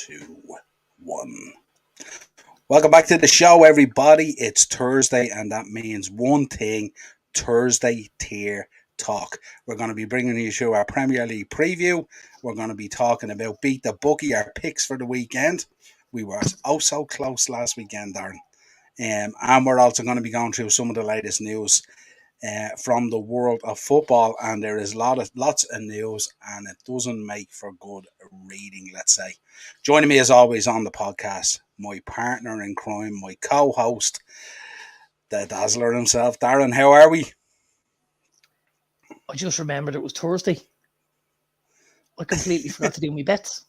2, 1. Welcome back to the show, everybody. It's Thursday, and that means one thing: Thursday Tier Talk. We're going to be bringing you to our Premier League preview. We're going to be talking about Beat the Bookie, our picks for the weekend. We were so close last weekend, Darren. And we're also going to be going through some of the latest news from the world of football, and there is lots of news, and it doesn't make for good reading, let's say. Joining me as always on the podcast, my partner in crime, my co-host, the Dazzler himself, Darren. How are we? I just remembered it was Thursday. I completely forgot to do my bets.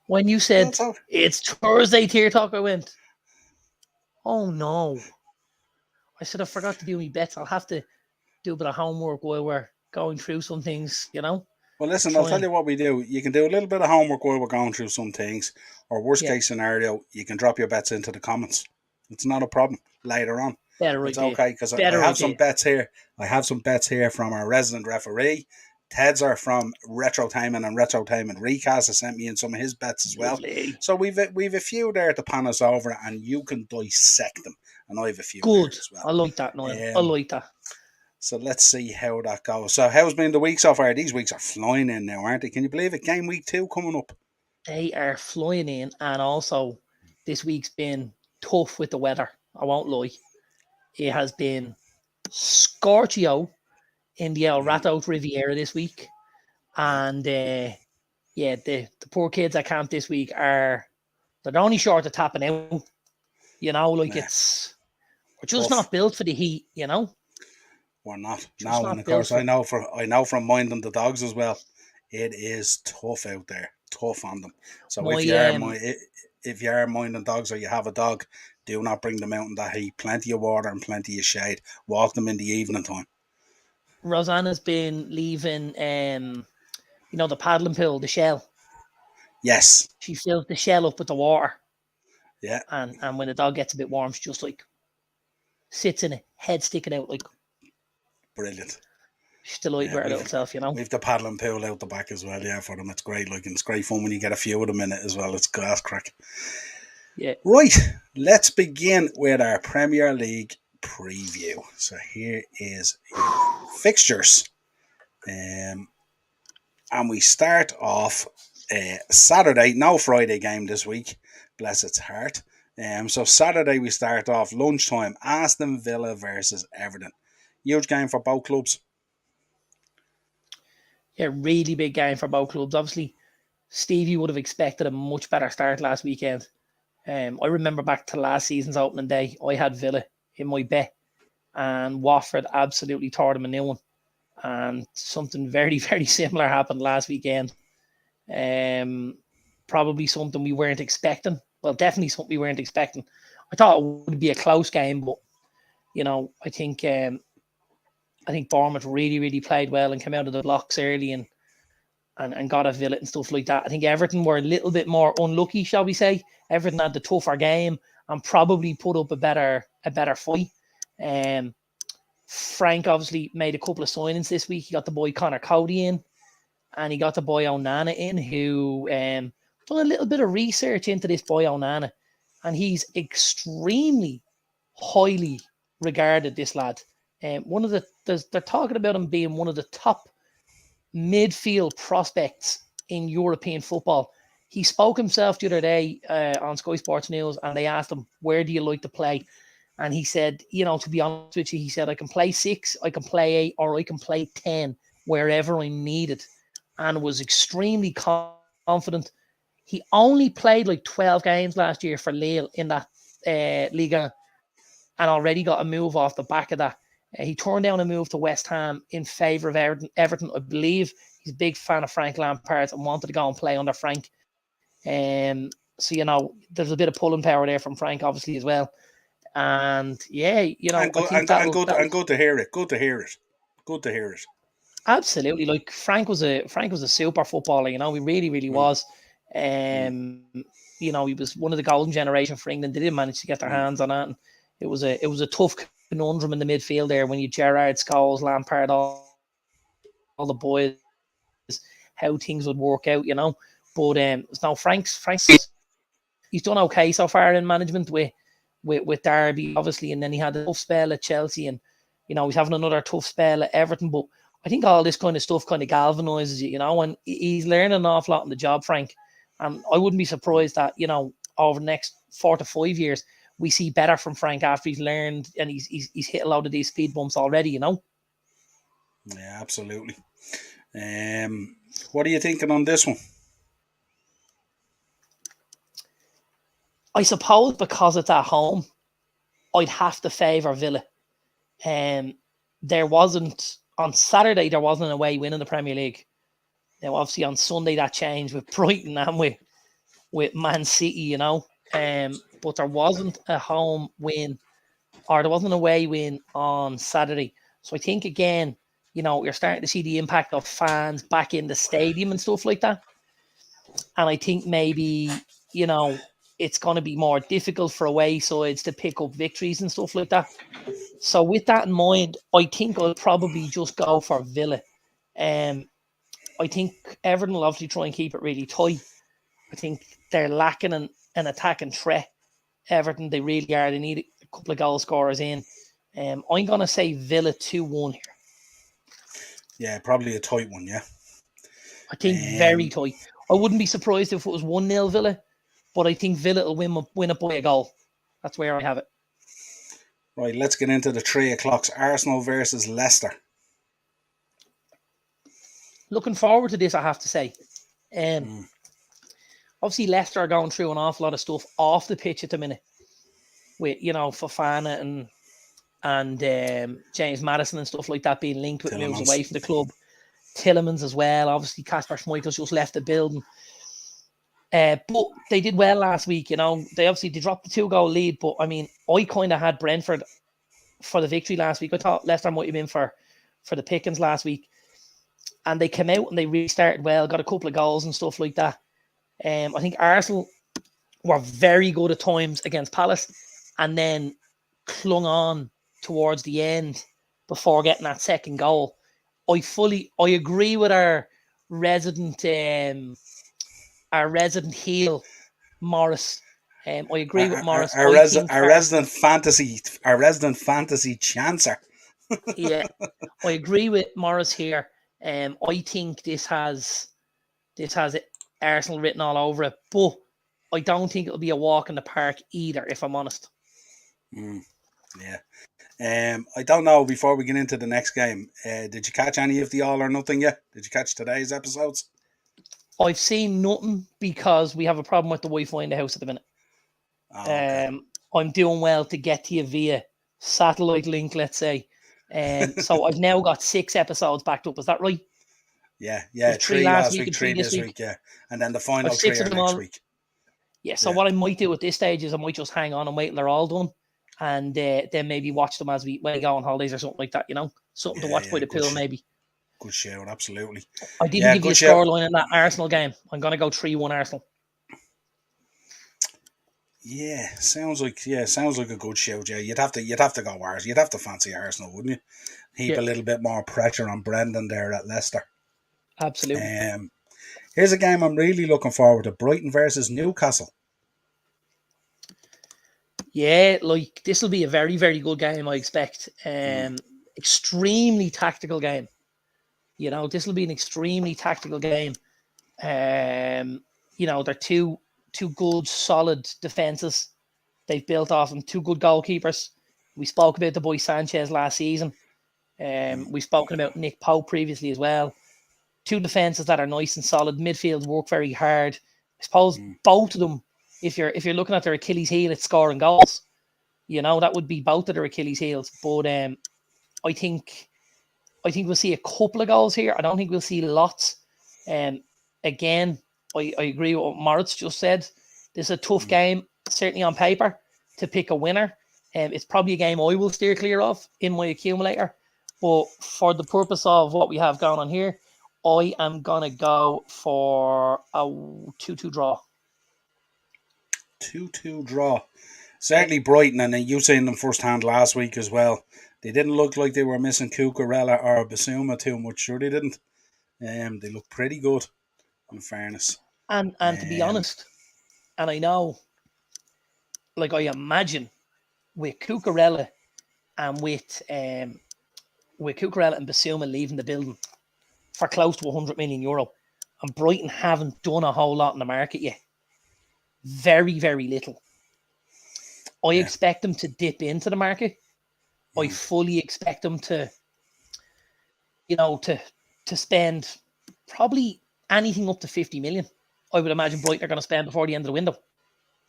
When you said it's Thursday Tier Talk, I went, oh no. I said I forgot to do my bets. I'll have to do a bit of homework while we're going through some things, you know? Well, listen, I'll tell you what we do. You can do a little bit of homework while we're going through some things, or worst case scenario, you can drop your bets into the comments. It's not a problem later on. It's okay, because I have some bets here. I have some bets here from our resident referee. Ted's are from Retrotainment and Retrotainment Recast. Has sent me in some of his bets as well. Lovely. So we've a few there to pan us over, and you can dissect them. And I have a few good as well. I like that, Niall. I like that. So let's see how that goes. So how's been the week so far? These weeks are flying in now, aren't they? Can you believe it? Game week 2 coming up. They are flying in, and also this week's been tough with the weather. I won't lie. It has been scorchio in the El Rato Riviera this week. And the poor kids at camp this week they're only short of tapping out. You know, like we're just not built for the heat, you know? We're not. No, and of course I know from minding the dogs as well. It is tough out there. Tough on them. So if you are minding dogs or you have a dog, do not bring them out in that heat. Plenty of water and plenty of shade. Walk them in the evening time. Rosanna's been leaving the paddling pool, the shell. Yes. She fills the shell up with the water. Yeah. And when the dog gets a bit warm, she just like sits in it, head sticking out like. Brilliant. She's delighted with her little self, you know. We've the paddling pool out the back as well, for them. It's great. Like, it's great fun when you get a few of them in it as well. It's gas crack. Yeah. Right. Let's begin with our Premier League preview. So here is your fixtures. And we start off Saturday. No Friday game this week. Bless its heart. So Saturday we start off lunchtime. Aston Villa versus Everton. Huge game for both clubs. Yeah, really big game for both clubs. Obviously, Stevie would have expected a much better start last weekend. I remember back to last season's opening day, I had Villa in my bet, and Watford absolutely tore them a new one. And something very, very similar happened last weekend. Probably something we weren't expecting. Well, definitely something we weren't expecting. I thought it would be a close game, but I think Bournemouth really, really played well and came out of the blocks early and got a Villa and stuff like that. I think Everton were a little bit more unlucky, shall we say. Everton had the tougher game and probably put up a better fight. Frank obviously made a couple of signings this week. He got the boy Connor Cody in, and he got the boy Onana in, who done a little bit of research into this boy Onana, and he's extremely highly regarded, this lad. They're talking about him being one of the top midfield prospects in European football. He spoke himself the other day on Sky Sports News, and they asked him, where do you like to play? And he said, to be honest with you, he said, I can play 6, I can play 8, or I can play 10, wherever I'm needed. And was extremely confident. He only played like 12 games last year for Lille in that Liga, and already got a move off the back of that. He turned down a move to West Ham in favour of Everton. I believe he's a big fan of Frank Lampard and wanted to go and play under Frank. So, there's a bit of pulling power there from Frank, obviously, as well. And good to hear it. Good to hear it. Absolutely. Like Frank was a super footballer, he really, really was. He was one of the golden generation for England. They didn't manage to get their hands on that. And it was a tough conundrum in the midfield there when you Gerrard, Scholes, Lampard, all the boys, how things would work out, But now Frank's he's done okay so far in management with Derby, obviously, and then he had a tough spell at Chelsea, and he's having another tough spell at Everton. But I think all this kind of stuff kind of galvanizes you, and he's learning an awful lot on the job, Frank. And I wouldn't be surprised that over the next 4 to 5 years we see better from Frank after he's learned and he's hit a lot of these speed bumps already. Yeah, absolutely. What are you thinking on this one? I suppose because it's at home, I'd have to favour Villa. There wasn't on Saturday. There wasn't an away win in the Premier League. Now, obviously, on Sunday that changed with Brighton and with Man City. But there wasn't a home win, or there wasn't an away win on Saturday. So I think again, you're starting to see the impact of fans back in the stadium and stuff like that. And I think maybe it's going to be more difficult for away sides to pick up victories and stuff like that. So with that in mind, I think I'll probably just go for Villa. I think Everton will obviously try and keep it really tight. I think they're lacking an attacking threat. Everton, they really are. They need a couple of goal scorers in. I'm going to say Villa 2-1 here. Yeah, probably a tight one, yeah. I think very tight. I wouldn't be surprised if it was 1-0 Villa, but I think Villa will win it by a goal. That's where I have it. Right, let's get into the 3 o'clocks. Arsenal versus Leicester. Looking forward to this, I have to say. Obviously, Leicester are going through an awful lot of stuff off the pitch at the minute. With, Fofana and James Maddison and stuff like that being linked with moves away from the club. Tielemans as well. Obviously, Kasper Schmeichel's just left the building. But they did well last week, They dropped the 2-goal lead, but I mean, I kind of had Brentford for the victory last week. I thought Leicester might have been for the pickings last week. And they came out and they restarted well, got a couple of goals and stuff like that. I think Arsenal were very good at times against Palace and then clung on towards the end before getting that second goal. I agree with our resident heel, Morris. I agree with Morris. Our resident fantasy chancer. Yeah, I agree with Morris here. I think this has Arsenal written all over it, but I don't think it'll be a walk in the park either, if I'm honest. Yeah. I don't know, before we get into the next game, did you catch any of the All or Nothing yet? Did you catch today's episodes? I've seen nothing because we have a problem with the Wi-Fi in the house at the minute. Okay. I'm doing well to get to you via satellite link, let's say. So I've now got 6 episodes backed up. Is that right? Yeah. 3 last week, 3 this week, yeah. And then the final 3 are next week. Yeah, so what I might do at this stage is I might just hang on and wait till they're all done. And then maybe watch them as we go on holidays or something like that, Something to watch by the pool, maybe. Good shout, absolutely. I didn't give you a scoreline in that Arsenal game. I'm going to go 3-1 Arsenal. Yeah, sounds like a good shout. Yeah, you'd have to go Arsenal. You'd have to fancy Arsenal, wouldn't you? Heap a little bit more pressure on Brendan there at Leicester. Absolutely. Here's a game I'm really looking forward to: Brighton versus Newcastle. Yeah, this will be a very, very good game, I expect. Extremely tactical game. This will be an extremely tactical game. They're two good, solid defenses. They've built off them, 2 good goalkeepers. We spoke about the boy Sanchez last season. We've spoken about Nick Pope previously as well. 2 defenses that are nice and solid. Midfield work very hard. I suppose both of them, if you're looking at their Achilles heel, it's scoring goals. That would be both of their Achilles heels. But I think we'll see a couple of goals here. I don't think we'll see lots. Again, I agree with what Moritz just said. This is a tough game, certainly on paper, to pick a winner. It's probably a game I will steer clear of in my accumulator. But for the purpose of what we have going on here, I am going to go for a 2-2 draw. 2-2 draw. Certainly Brighton, and then you seen them firsthand last week as well. They didn't look like they were missing Cucurella or Basuma too much. Sure they didn't. They look pretty good, in fairness. And to be honest, and I know, like I imagine with Cucurella and with Cucurella and Basuma leaving the building for close to €100 million, and Brighton haven't done a whole lot in the market yet. Very, very little. I expect them to dip into the market. I fully expect them to, to spend probably anything up to 50 million. I would imagine Brighton are going to spend before the end of the window.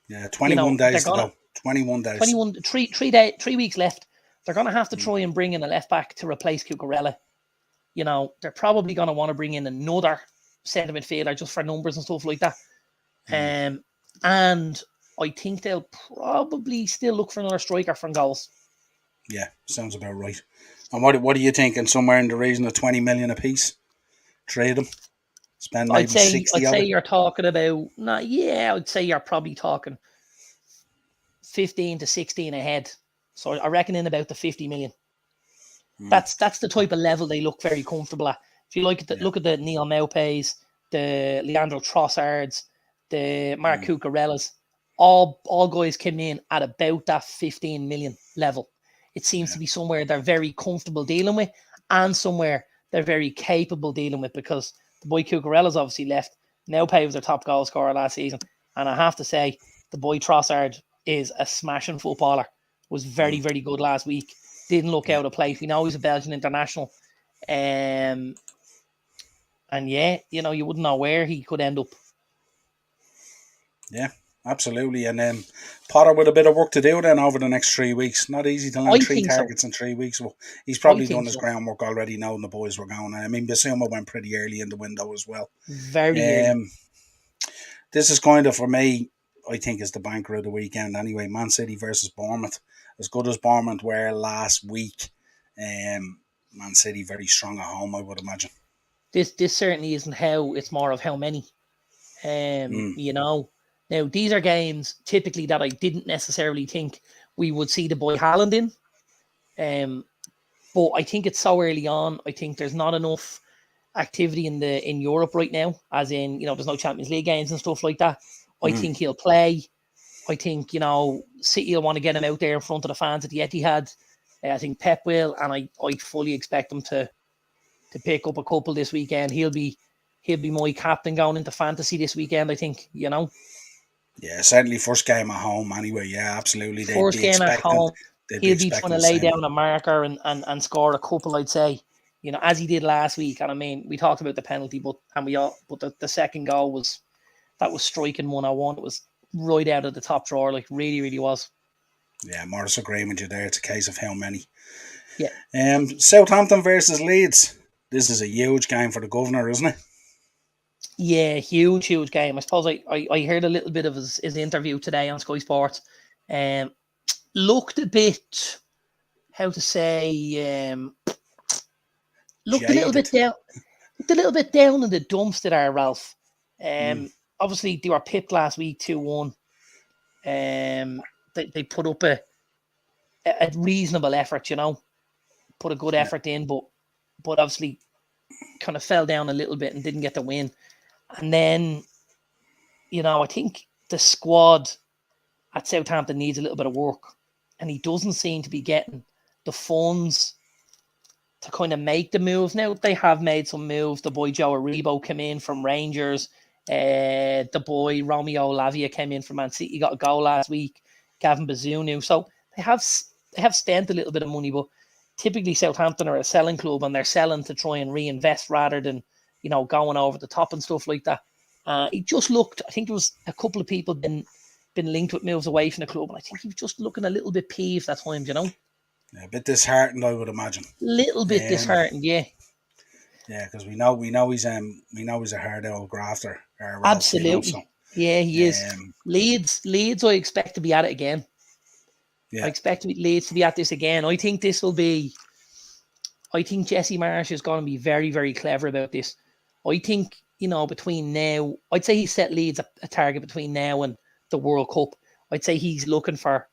Yeah, 21 days to go. 21 days. 3 weeks left. They're going to have to try and bring in a left back to replace Cucurella. They're probably going to want to bring in another centre midfielder just for numbers and stuff like that. And I think they'll probably still look for another striker from goals. Yeah, sounds about right. And what do you think? And somewhere in the region of 20 million a piece, trade them, spend maybe 60. I'd say you're talking about. I'd say you're probably talking 15 to 16 ahead. So I reckon in about the 50 million. That's the type of level they look very comfortable at. If you look at the Neil Maupay's, the Leandro Trossards, the Marc Cucurellas, all guys came in at about that 15 million level. It seems to be somewhere they're very comfortable dealing with, and somewhere they're very capable dealing with, because the boy Cucurella's obviously left. Maupay was their top goal scorer last season, and I have to say the boy Trossard is a smashing footballer. Was very, very good last week. Didn't look out of place. We know he's a Belgian international. And you wouldn't know where he could end up. Yeah, absolutely. And Potter with a bit of work to do then over the next 3 weeks. Not easy to land 3 targets in 3 weeks. Well, he's probably done his groundwork already, knowing the boys were going. I mean, Basuma went pretty early in the window as well. Very early. This is kind of, for me, I think is the banker of the weekend anyway. Man City versus Bournemouth. As good as Bournemouth were last week, Man City very strong at home, I would imagine. This certainly isn't how. It's more of how many. Now these are games typically that I didn't necessarily think we would see the boy Haaland in. But I think it's so early on. I think there's not enough activity in Europe right now, as in, there's no Champions League games and stuff like that. I think he'll play. I think, City will want to get him out there in front of the fans at the Etihad. I think Pep will, and I fully expect him to pick up a couple this weekend. He'll be my captain going into fantasy this weekend, I think, Yeah, certainly first game at home anyway. Yeah, absolutely. First game at home. He'll be trying to lay down a marker and score a couple, I'd say, as he did last week. And I mean, we talked about the penalty, but the second goal was striking 101. It was right out of the top drawer, like really, really was. Yeah, Morris agreeing with you there. It's a case of how many. Yeah. Southampton versus Leeds. This is a huge game for the governor, isn't it? Yeah, huge game. I suppose I heard a little bit of his interview today on Sky Sports. Looked a bit, how to say, looked a little bit down in the dumps there, Ralph. Obviously, they were pipped last week 2-1. They put up a reasonable effort, put a good effort in, but obviously kind of fell down a little bit and didn't get the win. And then, I think the squad at Southampton needs a little bit of work, and he doesn't seem to be getting the funds to kind of make the moves. Now, they have made some moves. The boy Joe Aribo came in from Rangers. The boy Romeo Lavia came in from Man City. He got a goal last week. Gavin Bazunu. So they have spent a little bit of money, but typically Southampton are a selling club, and they're selling to try and reinvest rather than going over the top and stuff like that. It just looked. I think there was a couple of people been linked with moves away from the club, and I think he was just looking a little bit peeved at times. Yeah, a bit disheartened, I would imagine. Little bit disheartened, yeah. Yeah, because we know he's a hard old grafter. Absolutely, yeah, he is. Leeds, I expect to be at it again. Yeah. I expect Leeds to be at this again. I think Jesse Marsh is going to be very, very clever about this. I think, between now, I'd say he set Leeds a target between now and the World Cup. I'd say he's looking for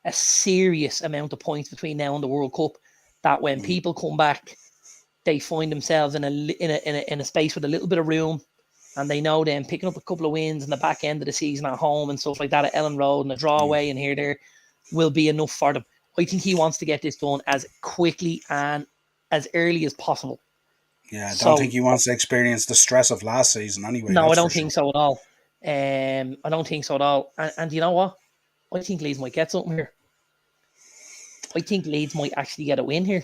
a serious amount of points between now and the World Cup, that when people come back, they find themselves in a space with a little bit of room, and they know them picking up a couple of wins in the back end of the season at home and stuff like that at Ellen Road and a draw away and here there will be enough for them. I think he wants to get this done as quickly and as early as possible. Yeah, I don't think he wants to experience the stress of last season anyway. No, I don't think so at all. I don't think so at all. And you know what? I think Leeds might get something here. I think Leeds might actually get a win here.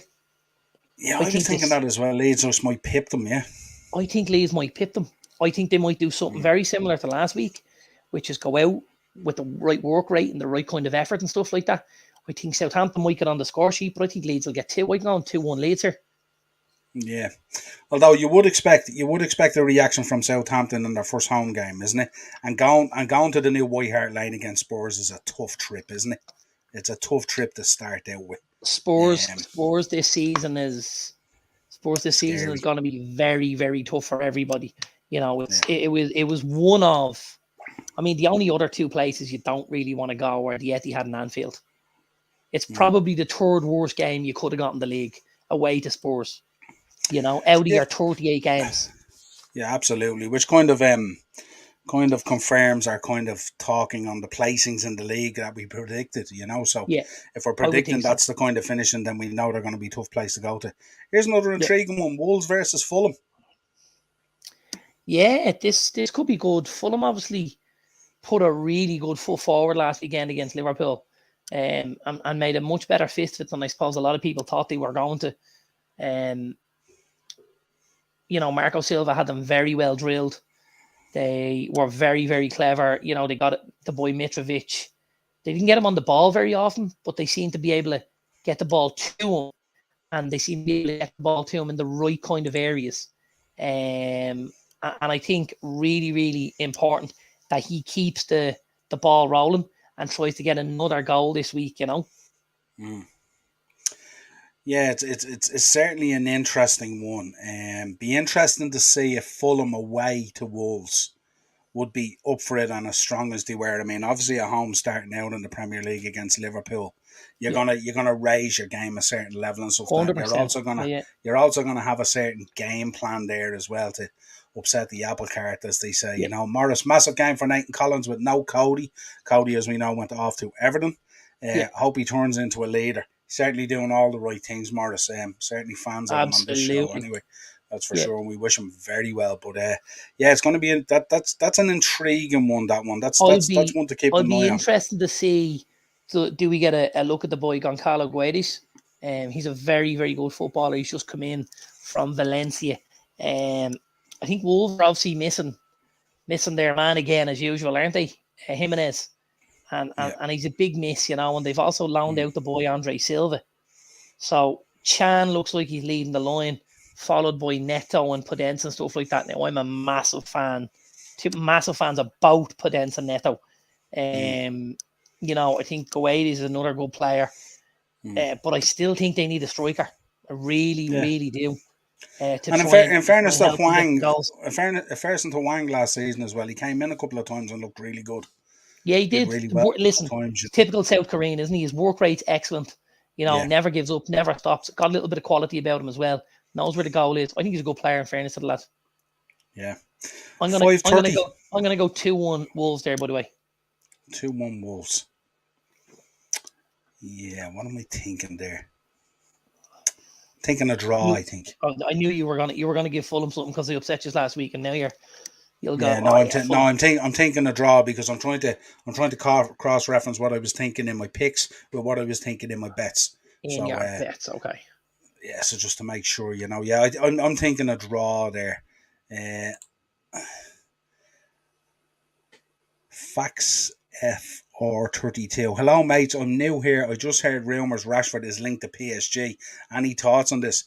Yeah, I was thinking that as well. Leeds just might pip them, yeah. I think Leeds might pip them. I think they might do something very similar to last week, which is go out with the right work rate and the right kind of effort and stuff like that. I think Southampton might get on the score sheet, but I think Leeds will get 2. I can go on 2-1 Leeds here. Yeah, although you would expect a reaction from Southampton in their first home game, isn't it? And going to the new White Hart Lane against Spurs is a tough trip, isn't it? It's a tough trip to start out with. Spurs this season is going to be very, very tough for everybody. You know, it was one of, I mean, the only other 2 places you don't really want to go are the Etihad and Anfield. It's probably the 3rd worst game you could have got in the league away to Spurs. You know, out of your 38 games. Yeah, absolutely. Which kind of confirms our kind of talking on the placings in the league that we predicted, you know. So if we're predicting that's the kind of finishing, then we know they're going to be a tough place to go to. Here's another intriguing one: Wolves versus Fulham. Yeah, this could be good. Fulham obviously put a really good foot forward last weekend against Liverpool, and made a much better fist of it than I suppose a lot of people thought they were going to. You know, Marco Silva had them very well drilled. They were very, very clever. You know, they got the boy Mitrovic. They didn't get him on the ball very often, but they seemed to be able to get the ball to him, and they seemed to be able to get the ball to him in the right kind of areas. And I think really, really important that he keeps the ball rolling and tries to get another goal this week, you know. Yeah, it's certainly an interesting one. Be interesting to see if Fulham away to Wolves would be up for it and as strong as they were. I mean, obviously at home starting out in the Premier League against Liverpool, you're gonna raise your game a certain level and stuff. You're also gonna have a certain game plan there as well to upset the apple cart, as they say. You know, Morris, massive game for Nathan Collins with no Cody. Cody, as we know, went off to Everton. Hope he turns into a leader. Certainly doing all the right things, Morris. Certainly fans of him on this show anyway. That's for sure, and we wish him very well. But it's going to be that's an intriguing one. That one, that's one to keep an eye on. I'll be interested to see. So, do we get a look at the boy Goncalo Guerries? He's a very, very good footballer. He's just come in from Valencia. I think Wolves are obviously missing their man again as usual, aren't they? Jimenez. And he's a big miss, you know, and they've also loaned out the boy Andre Silva. So Chan looks like he's leading the line, followed by Neto and Podence and stuff like that. Now, I'm a massive fan. Massive fans of both Podence and Neto. You know, I think Guedes is another good player. But I still think they need a striker. I really, really do. And in fairness to Wang last season as well, he came in a couple of times and looked really good. Yeah, he did. Really well. Listen, typical South Korean, isn't he? His work rate's excellent. You know, never gives up, never stops. Got a little bit of quality about him as well. Knows where the goal is. I think he's a good player, in fairness to the lad. Yeah. I'm gonna go 2-1 Wolves there, by the way. 2-1 Wolves. Yeah, what am I thinking there? Thinking a draw, I think. I knew you were gonna give Fulham something because they upset you last week, and now you'll go. Yeah, I'm thinking a draw because I'm trying to cross reference what I was thinking in my picks with what I was thinking in my bets. Your bets, okay. Yeah, so just to make sure, you know, I'm thinking a draw there. Fax FR32. Hello, mates. I'm new here. I just heard rumours Rashford is linked to PSG. Any thoughts on this?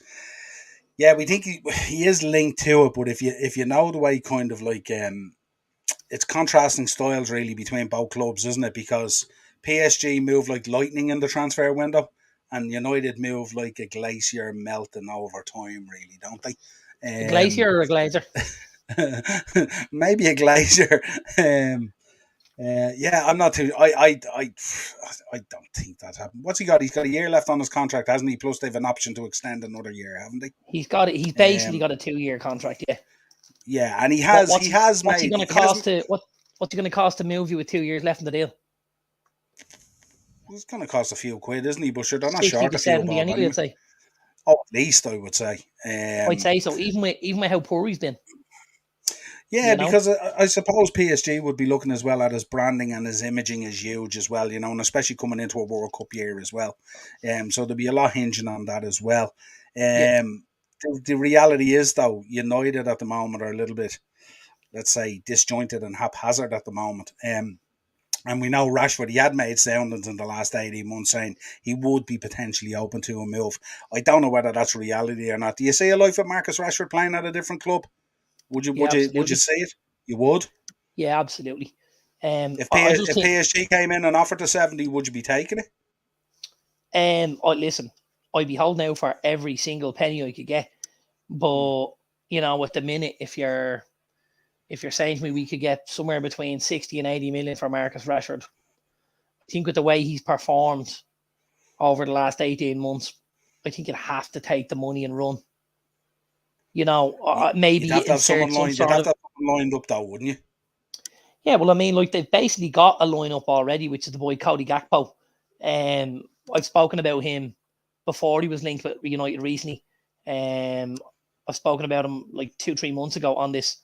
Yeah, we think he is linked to it, but if you know the way kind of like it's contrasting styles really between both clubs, isn't it? Because PSG move like lightning in the transfer window, and United move like a glacier melting over time, really, don't they? A glacier or a glazer? Maybe a glacier. I'm not too. I don't think that happened. What's he got? He's got a year left on his contract, hasn't he? Plus, they've an option to extend another year, haven't they? He's got it. He's basically got a 2-year contract. Yeah. Yeah, and he What's has what's he made. going to He has. cost to what's he going to cost to move you with 2 years left in the deal? It's going to cost a few quid, isn't he? But sure, they're not 60 short to a few 70 bob anyway, anyway. I'd say. Oh, at least I would say. I'd say so. Even with how poor he's been, Yeah, you know. because I suppose PSG would be looking as well at his branding and his imaging is huge as well, and especially coming into a World Cup year as well. So there'll be a lot hinging on that as well. Yeah, The reality is, though, United at the moment are a little bit, let's say, disjointed and haphazard at the moment. And we know Rashford, he had made soundings in the last 18 months saying he would be potentially open to a move. I don't know whether that's reality or not. Do you see a life with Marcus Rashford playing at a different club? Would you yeah, would you absolutely. see it? You would. Yeah, absolutely. I just If think, PSG came in and offered the 70, would you be taking it? listen, I'd be holding out for every single penny I could get, Hmm. but at the minute, if you're saying to me we could get somewhere between 60 and 80 million for Marcus Rashford, I think with the way he's performed over the last 18 months, I think you'd have to take the money and run. You'd have Maybe to have someone insert some lined. You'd sort have of. to have someone lined up, though, wouldn't you? Yeah, well, I mean, like they've basically got a lineup already, which is the boy Cody Gakpo. I've spoken about him before he was linked with United recently. I've spoken about him like 2-3 months ago on this.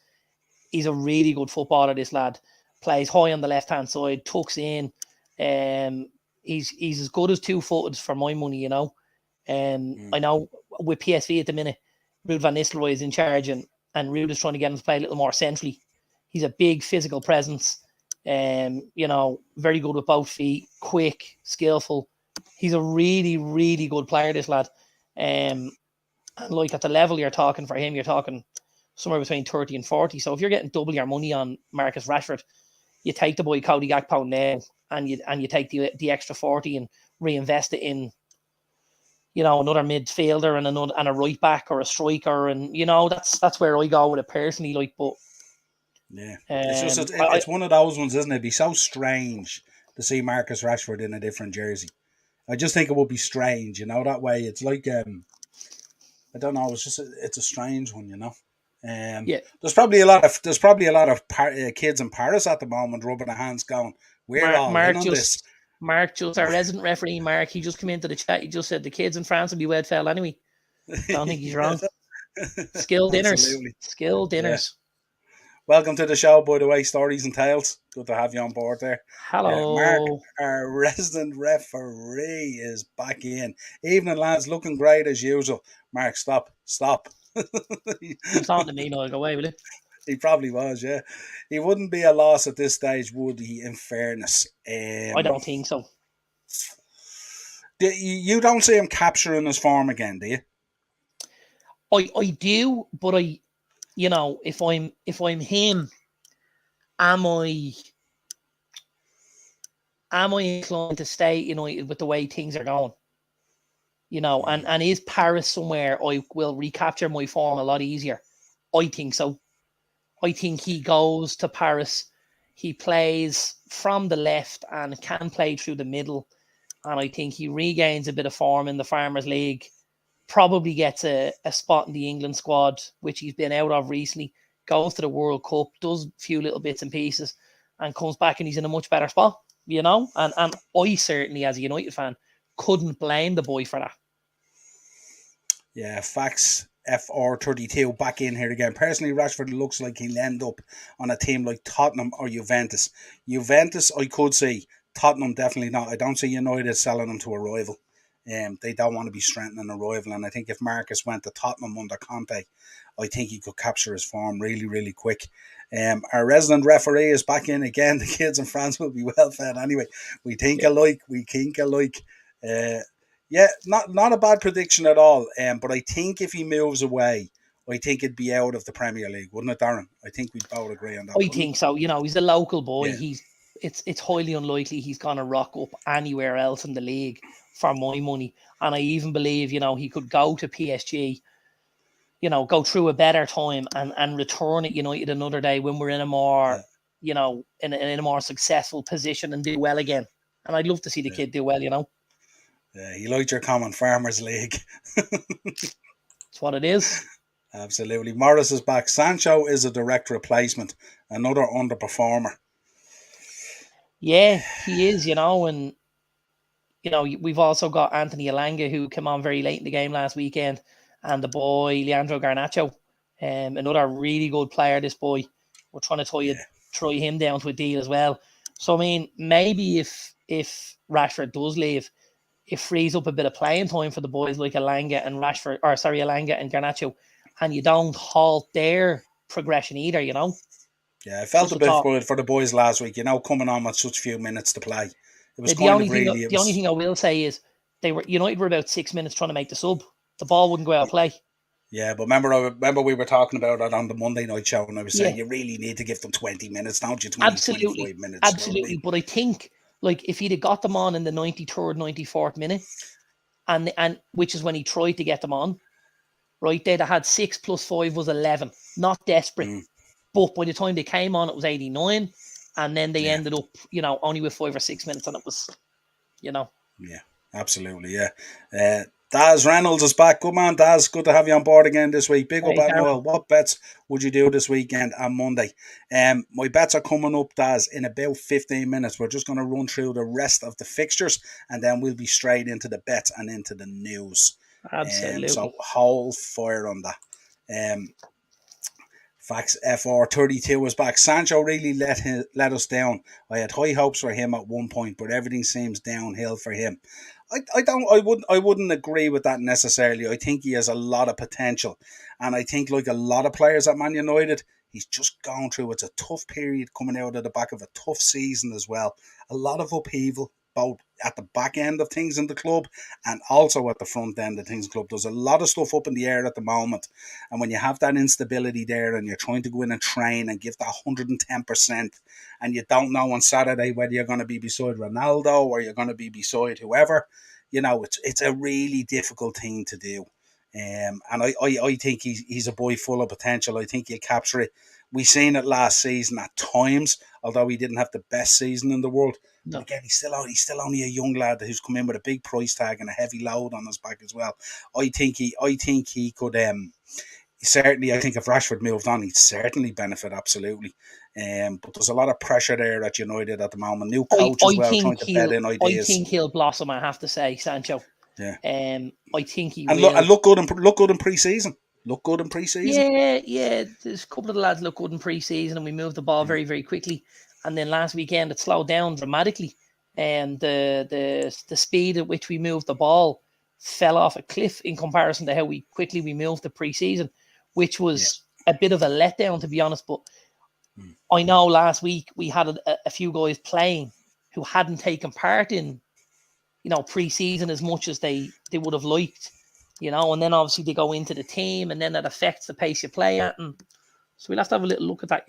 He's a really good footballer. This lad plays high on the left hand side, tucks in. He's as good as 2-footed for my money. Mm. I know with PSV at the minute, Ruud van Nistelrooy is in charge, and Ruud is trying to get him to play a little more centrally. He's a big physical presence. Very good with both feet, quick, skillful. He's a really, really good player, this lad. And like at the level you're talking for him, you're talking somewhere between 30 and 40. So if you're getting double your money on Marcus Rashford, you take the boy Cody Gakpo now and you take the extra 40 and reinvest it in another midfielder and a right back or a striker, and that's where I go with it personally. Like, but Yeah, it's just I it's one of those ones, isn't it? It'd be so strange to see Marcus Rashford in a different jersey. I just think it would be strange, that way. It's like I don't know. It's a strange one, yeah, There's probably a lot of kids in Paris at the moment rubbing their hands, going, "We're Mark all in Mark on this." just Mark just our resident referee. Mark, he just came into the chat. He just said the kids in France will be wed fell anyway. Don't think he's wrong. Skill dinners, Absolutely, skill yeah. dinners. Welcome to the show, by the way, Stories and Tales. Good to have you on board there. Mark, Hello. our resident referee, is back in. Evening, lads, looking great as usual. Mark, stop. He was talking to me. No, I'll go away, will you? He probably was, yeah. He wouldn't be a loss at this stage, would he, in fairness? I don't think so. You don't see him capturing his form again, do you? I do, but if I'm him, am I am I inclined to stay United with the way things are going? And is Paris somewhere I will recapture my form a lot easier? I think so. I think he goes to Paris. He plays from the left and can play through the middle. And I think he regains a bit of form in the Farmers League. Probably gets a spot in the England squad, which he's been out of recently. Goes to the World Cup, does a few little bits and pieces, and comes back and he's in a much better spot, And I certainly, as a United fan, couldn't blame the boy for that. Yeah, facts. FR32 back in here again. Personally, Rashford looks like he'll end up on a team like Tottenham or Juventus. Juventus, I could see. Tottenham, definitely not. I don't see United selling him to a rival. They don't want to be strengthening a rival. And I think if Marcus went to Tottenham under Conte, I think he could capture his form really, really quick. Our resident referee is back in again. The kids in France will be well fed anyway. We think Yeah. alike. Uh, yeah, not a bad prediction at all. But I think if he moves away, I think it'd be out of the Premier League, wouldn't it, Darren? I think we'd both agree on that, I wouldn't think so. He's a local boy. we? It's highly unlikely he's gonna rock up anywhere else in the league for my money. And I even believe, he could go to PSG, go through a better time and return at United another day when we're in a more, Yeah, in a more successful position and do well again. And I'd love to see the yeah, kid do well. yeah. He liked your common Farmers League. It's what it is. Absolutely. Morris is back. Sancho is a direct replacement. Another underperformer. Yeah, he is, and we've also got Anthony Elanga, who came on very late in the game last weekend, and the boy Leandro Garnacho, another really good player. This boy, we're trying to try him down to a deal as well. So I mean, maybe if Rashford does leave, it frees up a bit of playing time for the boys like Elanga and Elanga and Garnacho, and you don't halt their progression either. Yeah, I felt Just a a bit thought. for the boys last week, coming on with such few minutes to play. It was The kind only of thing really, it the only was, thing I will say is United were about 6 minutes trying to make the sub. The ball wouldn't go out of play. yeah, but remember we were talking about it on the Monday night show, and I was Yeah, saying you really need to give them 20 minutes, don't you? 20, absolutely, 25 minutes, you know what I mean? absolutely. But I think like if he'd have got them on in the 93rd, 94th minute, and which is when he tried to get them on, right? They'd have had 6 plus 5 was 11. Not desperate, Mm, but by the time they came on, it was 89, and then they yeah, ended up, only with 5 or 6 minutes, and it was, you know. yeah, absolutely, yeah. Daz Reynolds is back. Good man, Daz. Good to have you on board again this week. Big up Hey, at Darren. Noel. What bets would you do this weekend and Monday? My bets are coming up, Daz, in about 15 minutes. We're just going to run through the rest of the fixtures, and then we'll be straight into the bets and into the news. So Absolutely. hold fire on that. Facts FR32 was back. Sancho really let us down. I had high hopes for him at one point, but everything seems downhill for him. I wouldn't agree with that necessarily. I think he has a lot of potential, and I think like a lot of players at Man United, he's just gone through. It's a tough period coming out of the back of a tough season as well. A lot of upheaval, both at the back end of things in the club and also at the front end of things club. There's a lot of stuff up in the air at the moment, and when you have that instability there, and you're trying to go in and train and give that 110%, and you don't know on Saturday whether you're going to be beside Ronaldo or you're going to be beside whoever, it's a really difficult thing to do. And I think he's a boy full of potential. I think he'll capture it. We seen it last season at times, although he didn't have the best season in the world. But No. again, he's still only a young lad who's come in with a big price tag and a heavy load on his back as well. I think he could. Certainly, I think if Rashford moved on, he'd certainly benefit absolutely. But there's a lot of pressure there at United at the moment. New coach as well, trying to bed in I ideas. think he'll blossom, I have to say, Sancho. Yeah, I think he and will. look good in pre-season. Look good in pre-season. Yeah. There's a couple of the lads look good in pre-season, and we moved the ball Mm. very, very quickly. And then last weekend it slowed down dramatically, and the speed at which we moved the ball fell off a cliff in comparison to how quickly we moved the pre-season, which Yeah. was a bit of a letdown, to be honest. But Mm. I know last week we had a few guys playing who hadn't taken part in pre-season as much as they would have liked, and then obviously they go into the team, and then that affects the pace you play at, and so we'll have to have a little look at that.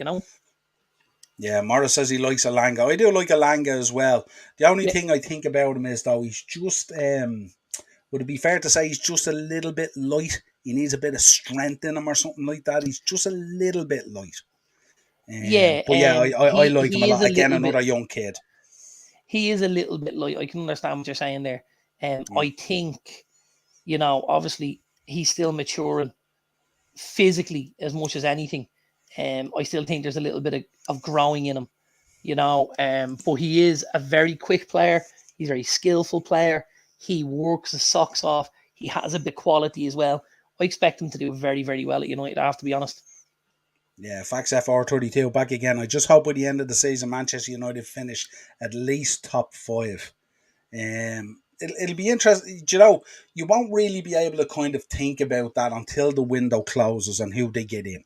Yeah, Morris says he likes Alanga. I do like Alanga as well. The only Yeah, thing I think about him is though he's just would it be fair to say he's just a little bit light? He needs a bit of strength in him or something like that. He's just a little bit light. yeah. But yeah, I He like him a he is lot. a Again, little another bit. young kid. He is a little bit light. I can understand what you're saying there. Mm. I think obviously he's still maturing physically as much as anything. I still think there's a little bit of growing in him. But he is a very quick player. He's a very skillful player. He works his socks off. He has a bit of quality as well. I expect him to do very, very well at United, I have to be honest. Yeah, Fax FR32 back again. I just hope by the end of the season, Manchester United finish at least top five. It'll be interesting. You won't really be able to kind of think about that until the window closes and who they get in.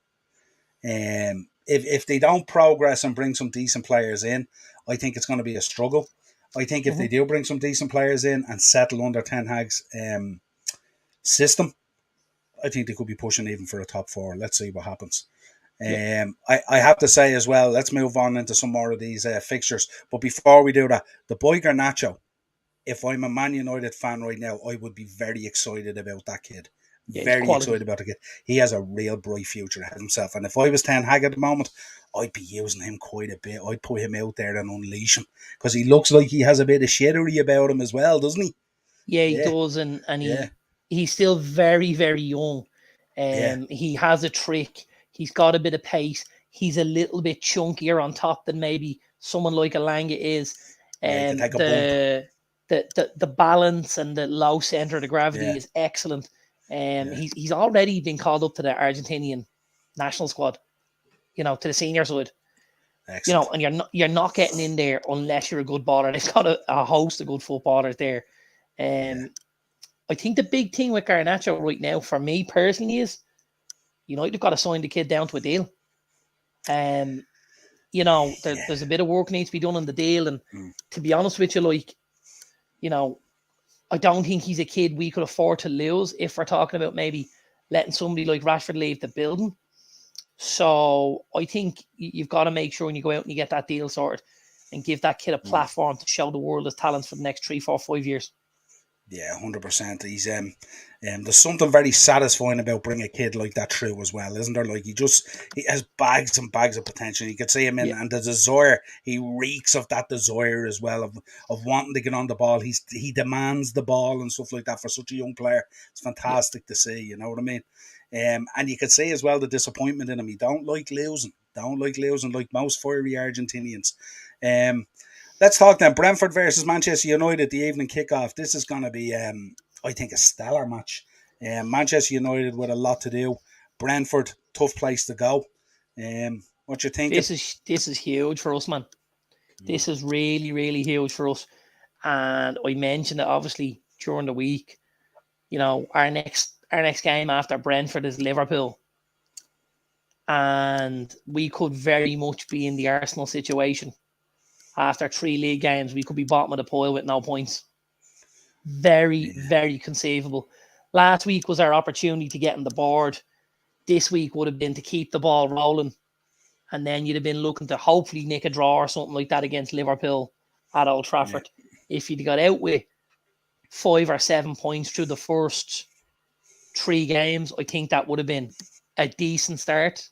If they don't progress and bring some decent players in, I think it's going to be a struggle. I think if they Mm-hmm. do bring some decent players in and settle under Ten Hag's system, I think they could be pushing even for a top four. Let's see what happens. Yeah. I have to say as well, let's move on into some more of these fixtures. But before we do that, the boy Garnacho, if I'm a Man United fan right now, I would be very excited about that kid. Yeah, he's Very excited quality. about the kid. He has a real bright future ahead of himself. And if I was Ten Hag at the moment, I'd be using him quite a bit. I'd put him out there and unleash him because he looks like he has a bit of shittery about him as well, doesn't he? Yeah, he Yeah, does, and yeah, he's still very, very young. He has a trick. He's got a bit of pace. He's a little bit chunkier on top than maybe someone like Elanga is. He can take a bump. The balance and the low center of the gravity Yeah. is excellent. He's already been called up to the Argentinian national squad, to the senior side. Excellent. And you're not getting in there unless you're a good baller. They've got a host of good footballers there. I think the big thing with Garnacho right now, for me personally, is United have got to sign the kid down to a deal. There's a bit of work needs to be done on the deal. And to be honest with you, I don't think he's a kid we could afford to lose if we're talking about maybe letting somebody like Rashford leave the building. So I think you've got to make sure when you go out and you get that deal sorted and give that kid a platform to show the world his talents for the next 3, 4, 5 years. Yeah, 100%. He's there's something very satisfying about bringing a kid like that through as well, isn't there? Like he has bags and bags of potential. You could see him in, and the desire, he reeks of that desire as well of wanting to get on the ball. He demands the ball and stuff like that for such a young player. It's fantastic to see. You know what I mean? And you could see as well the disappointment in him. He don't like losing like most fiery Argentinians. Let's talk then. Brentford versus Manchester United, the evening kickoff. This is going to be, I think, a stellar match. Manchester United with a lot to do. Brentford, tough place to go. What you think? This is huge for us, man. This is really, really huge for us. And I mentioned it obviously during the week. Our next game after Brentford is Liverpool. And we could very much be in the Arsenal situation. After 3 league games, we could be bottom of the pile with no points. Very, very conceivable. Last week was our opportunity to get on the board. This week would have been to keep the ball rolling. And then you'd have been looking to hopefully nick a draw or something like that against Liverpool at Old Trafford. Yeah. If you'd got out with 5 or 7 points through the first 3 games, I think that would have been a decent start.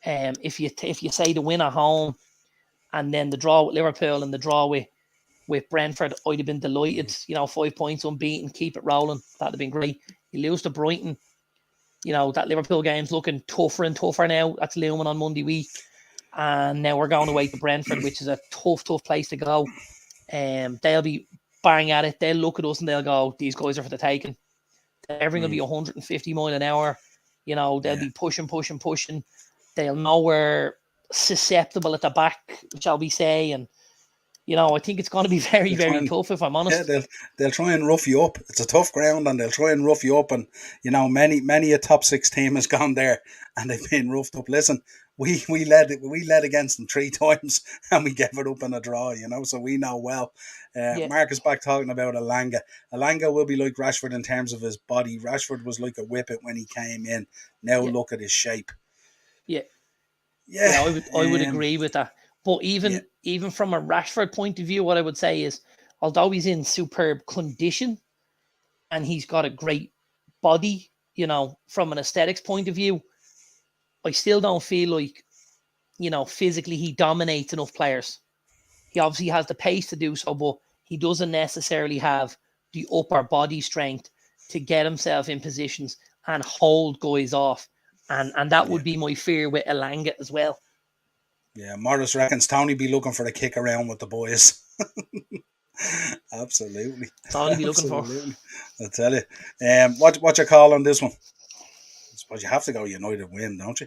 If you say the win at home, and then the draw with Liverpool and the draw with Brentford, I'd have been delighted. 5 points unbeaten, keep it rolling. That'd have been great. You lose to Brighton. That Liverpool game's looking tougher and tougher now. That's looming on Monday week. And now we're going away to Brentford, which is a tough place to go. They'll be bang at it. They'll look at us and they'll go, these guys are for the taking. Everything will be 150 mile an hour. They'll be pushing. They'll know we're susceptible at the back, shall we say, and I think it's going to be very, very tough, if I'm honest. Yeah, they'll try and rough you up. It's a tough ground, and they'll try and rough you up. And many a top 6 team has gone there, and they've been roughed up. Listen, we led against them 3 times, and we gave it up in a draw. So we know well. Mark is back talking about Elanga. Elanga will be like Rashford in terms of his body. Rashford was like a whippet when he came in. Now look at his shape. Yeah, I would agree with that. But even from a Rashford point of view, what I would say is, although he's in superb condition and he's got a great body, from an aesthetics point of view, I still don't feel like, physically he dominates enough players. He obviously has the pace to do so, but he doesn't necessarily have the upper body strength to get himself in positions and hold guys off. And that would be my fear with Elanga as well. Yeah, Morris reckons Tony be looking for a kick around with the boys. Absolutely. That's all he'd be looking for. I tell you. What's your call on this one? I suppose you have to go United win, don't you?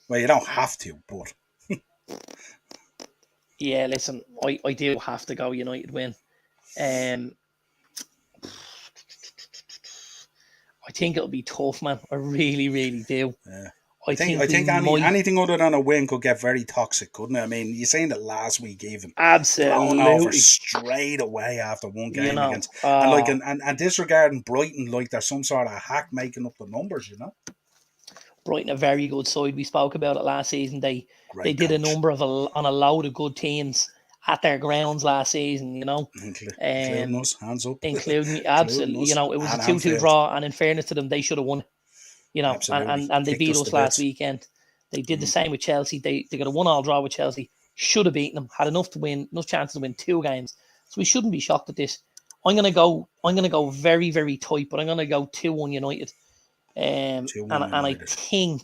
Well, you don't have to, but... Yeah, listen, I do have to go United win. I think it'll be tough, man. I really, really do. Yeah. I think anything other than a win could get very toxic, couldn't it? I mean, you seen it last week even. Absolutely. Thrown over straight away after one game against and disregarding Brighton like there's some sort of hack making up the numbers, Brighton, a very good side. We spoke about it last season. They did a number on a load of good teams at their grounds last season, including us, hands up. Including absolutely, it was a 2-2 draw, and in fairness to them, they should have won. And they beat us last weekend. They did the same with Chelsea. They got a 1-1 draw with Chelsea. Should have beaten them. Had enough chances to win 2 games. So we shouldn't be shocked at this. I'm gonna go very, very tight, but I'm gonna go 2-1 United. 2-1 And I United. think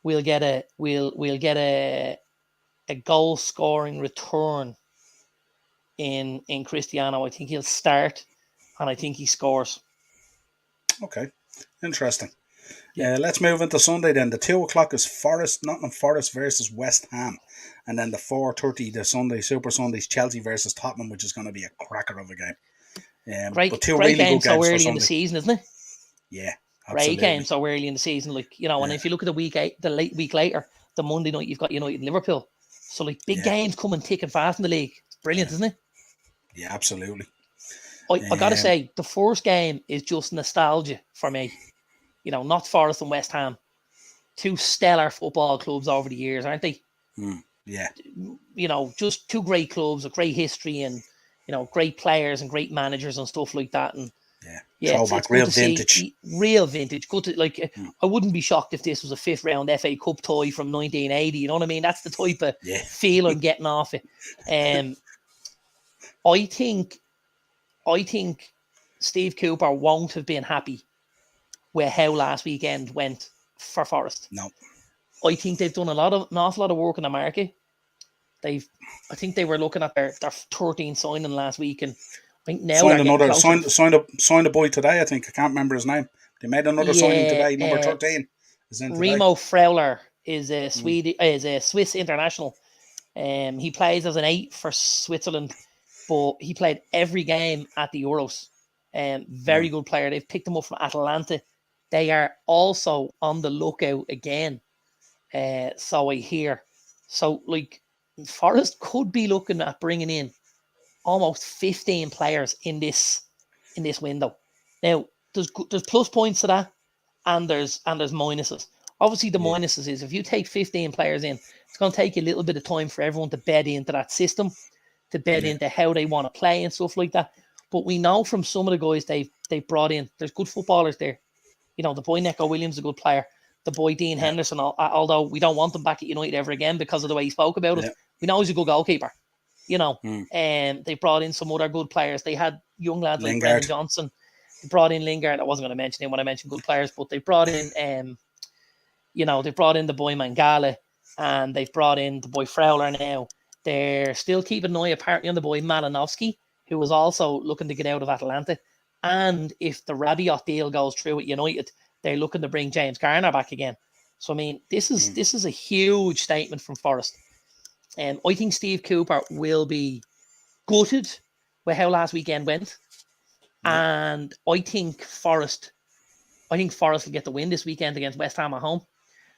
we'll get a goal scoring return in Cristiano. I think he'll start, and I think he scores. Okay, interesting. Yeah. Let's move into Sunday then. The 2 o'clock is Nottingham Forest versus West Ham. And then the 4:30, the Sunday, Super Sundays, Chelsea versus Tottenham, which is going to be a cracker of a game. But two Great really game good so games for early in the Sunday. season, isn't it? Yeah, Great game absolutely. so early in the season, and if you look at the late week later, the Monday night you've got United and Liverpool, so big games coming thick and fast in the league. It's brilliant, isn't it? Yeah, absolutely. I gotta say, the first game is just nostalgia for me. Not Forest and West Ham, two stellar football clubs over the years, aren't they? Yeah. Just two great clubs, a great history, and great players and great managers and stuff like that. And it's Throwback, good real to vintage. see real vintage. Good to I wouldn't be shocked if this was a 5th round FA Cup tie from 1980. You know what I mean? That's the type of feel I'm getting off it. I think Steve Cooper won't have been happy with how last weekend went for Forest. No. I think they've done an awful lot of work in the market. I think they were looking at their 13 signing last week, and I think now signed a boy today. I think I can't remember his name. They made another signing today. Number 13 is in today. Remo Frailer is a Swiss international. He plays as an 8 for Switzerland, but he played every game at the Euros. Very good player. They've picked him up from Atalanta. They are also on the lookout again. So I hear. So Forest could be looking at bringing in almost 15 players in this window. Now there's plus points to that, and there's minuses. Obviously, the minuses is if you take 15 players in, it's going to take a little bit of time for everyone to bed into that system, to bed into how they want to play and stuff like that. But we know from some of the guys they've brought in, there's good footballers there. The boy Neco Williams is a good player. The boy Dean Henderson, although we don't want him back at United ever again because of the way he spoke about it, we know he's a good goalkeeper. And they brought in some other good players. They had young lads like Brendan Johnson. They brought in Lingard. I wasn't going to mention him when I mentioned good players, but they brought in, they brought in the boy Mangala, and they've brought in the boy Frailer now. They're still keeping an eye apparently on the boy Malinowski, who was also looking to get out of Atalanta. And if the Rabiot deal goes through with United, they're looking to bring James Garner back again. So I mean, this is a huge statement from Forest. I think Steve Cooper will be gutted with how last weekend went. And I think Forest will get the win this weekend against West Ham at home.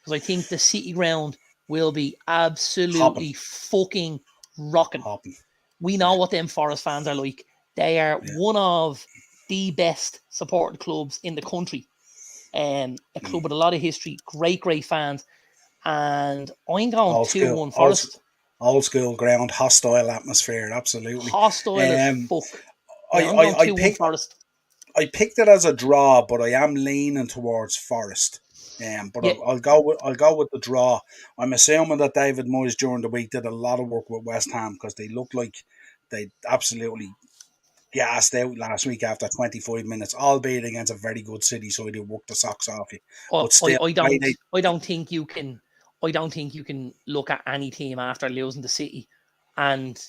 Because I think the City ground will be absolutely fucking rocking. We know what them Forest fans are like. They are one of the best supported clubs in the country. A club with a lot of history, great fans. And I'm going 2-1 Forest. Old school ground, hostile atmosphere, absolutely. Hostile as fuck. I'm going 2-1 Forest. I picked it as a draw, but I am leaning towards Forest. I'll go with the draw. I'm assuming that David Moyes during the week did a lot of work with West Ham because they looked like they absolutely gassed out last week after 25 minutes, albeit against a very good City side who worked the socks off you. But still, I don't think you can look at any team after losing to City and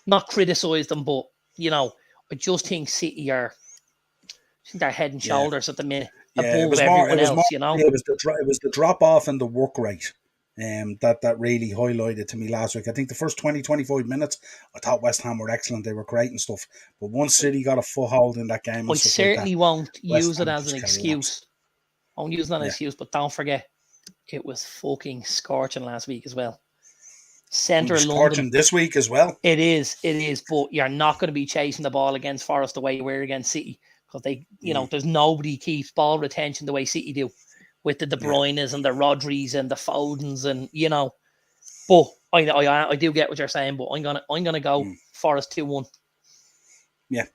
not criticise them, but I just think City are they're head and shoulders at the minute above everyone else. It was the drop off in the work rate. That really highlighted to me last week. I think the first 20-25 minutes, I thought West Ham were excellent. They were great and stuff. But once City got a foothold in that game, I certainly won't use it as an excuse. I won't use it as an excuse, but don't forget, it was fucking scorching last week as well. Centre of London this week as well. It is. But you're not going to be chasing the ball against Forest the way you were against City because there's nobody keeps ball retention the way City do. With the De Bruynes and the Rodris and the Fodens and but I do get what you're saying, but I'm gonna go Forest 2-1. Yeah.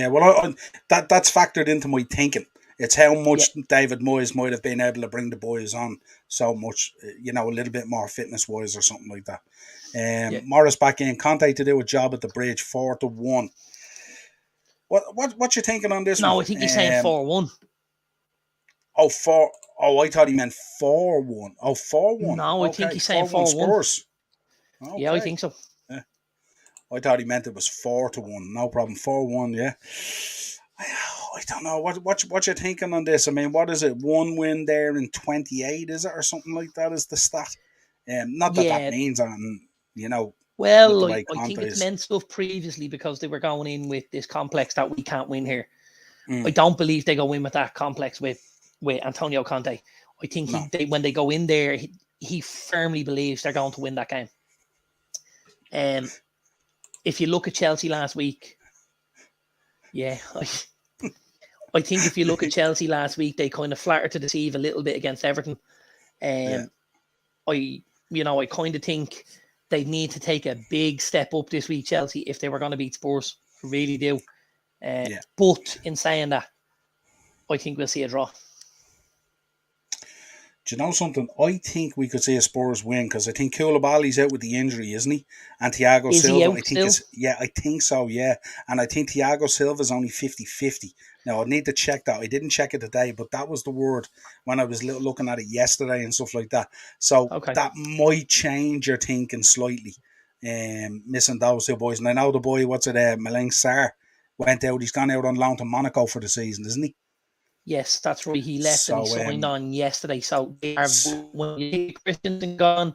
Well, that's factored into my thinking. It's how much David Moyes might have been able to bring the boys on so much, a little bit more fitness wise or something like that. Morris back in, Conte to do a job at the bridge, 4-1. What you thinking on this one? No, I think he's saying 4-1. Oh, four. Oh, I thought he meant 4-1. Oh, 4-1. No, I think Okay, he's saying 4-1 4-1. Spurs. Yeah, I Okay. think so. Yeah. I thought he meant it was 4-1. No problem. 4-1. Yeah. I don't know what you're thinking on this. I mean, what is it? One win there in 28, is it, or something like that? Is the stat? Not that Yeah. means you know, with the Well, way I Conte think it's is. meant stuff previously because they were going in with this complex that we can't win here. I Mm, don't believe they go in with that complex with Antonio Conte. I think no. when they go in there, he firmly believes they're going to win that game. If you look at Chelsea last week, yeah, I think if you look at Chelsea last week, they kind of flattered to deceive a little bit against Everton. Yeah. I kind of think they need to take a big step up this week, Chelsea, if they were going to beat Spurs. I really do. Yeah. But in saying that, I think we'll see a draw. Do you know something? I think we could see a Spurs win because I think Koulibaly's out with the injury, isn't he? And Thiago Is he Silva, I out think still? I think so, yeah. And I think Thiago Silva's only 50-50. Now, I need to check that. I didn't check it today, but that was the word when I was looking at it yesterday and stuff like that. So Okay. that might change your thinking slightly, missing those two boys. And I know the boy, Malang Sarr, went out. He's gone out on loan to Monaco for the season, isn't he? Yes, that's right. He left and he So, signed on yesterday. So they are when you Christensen gone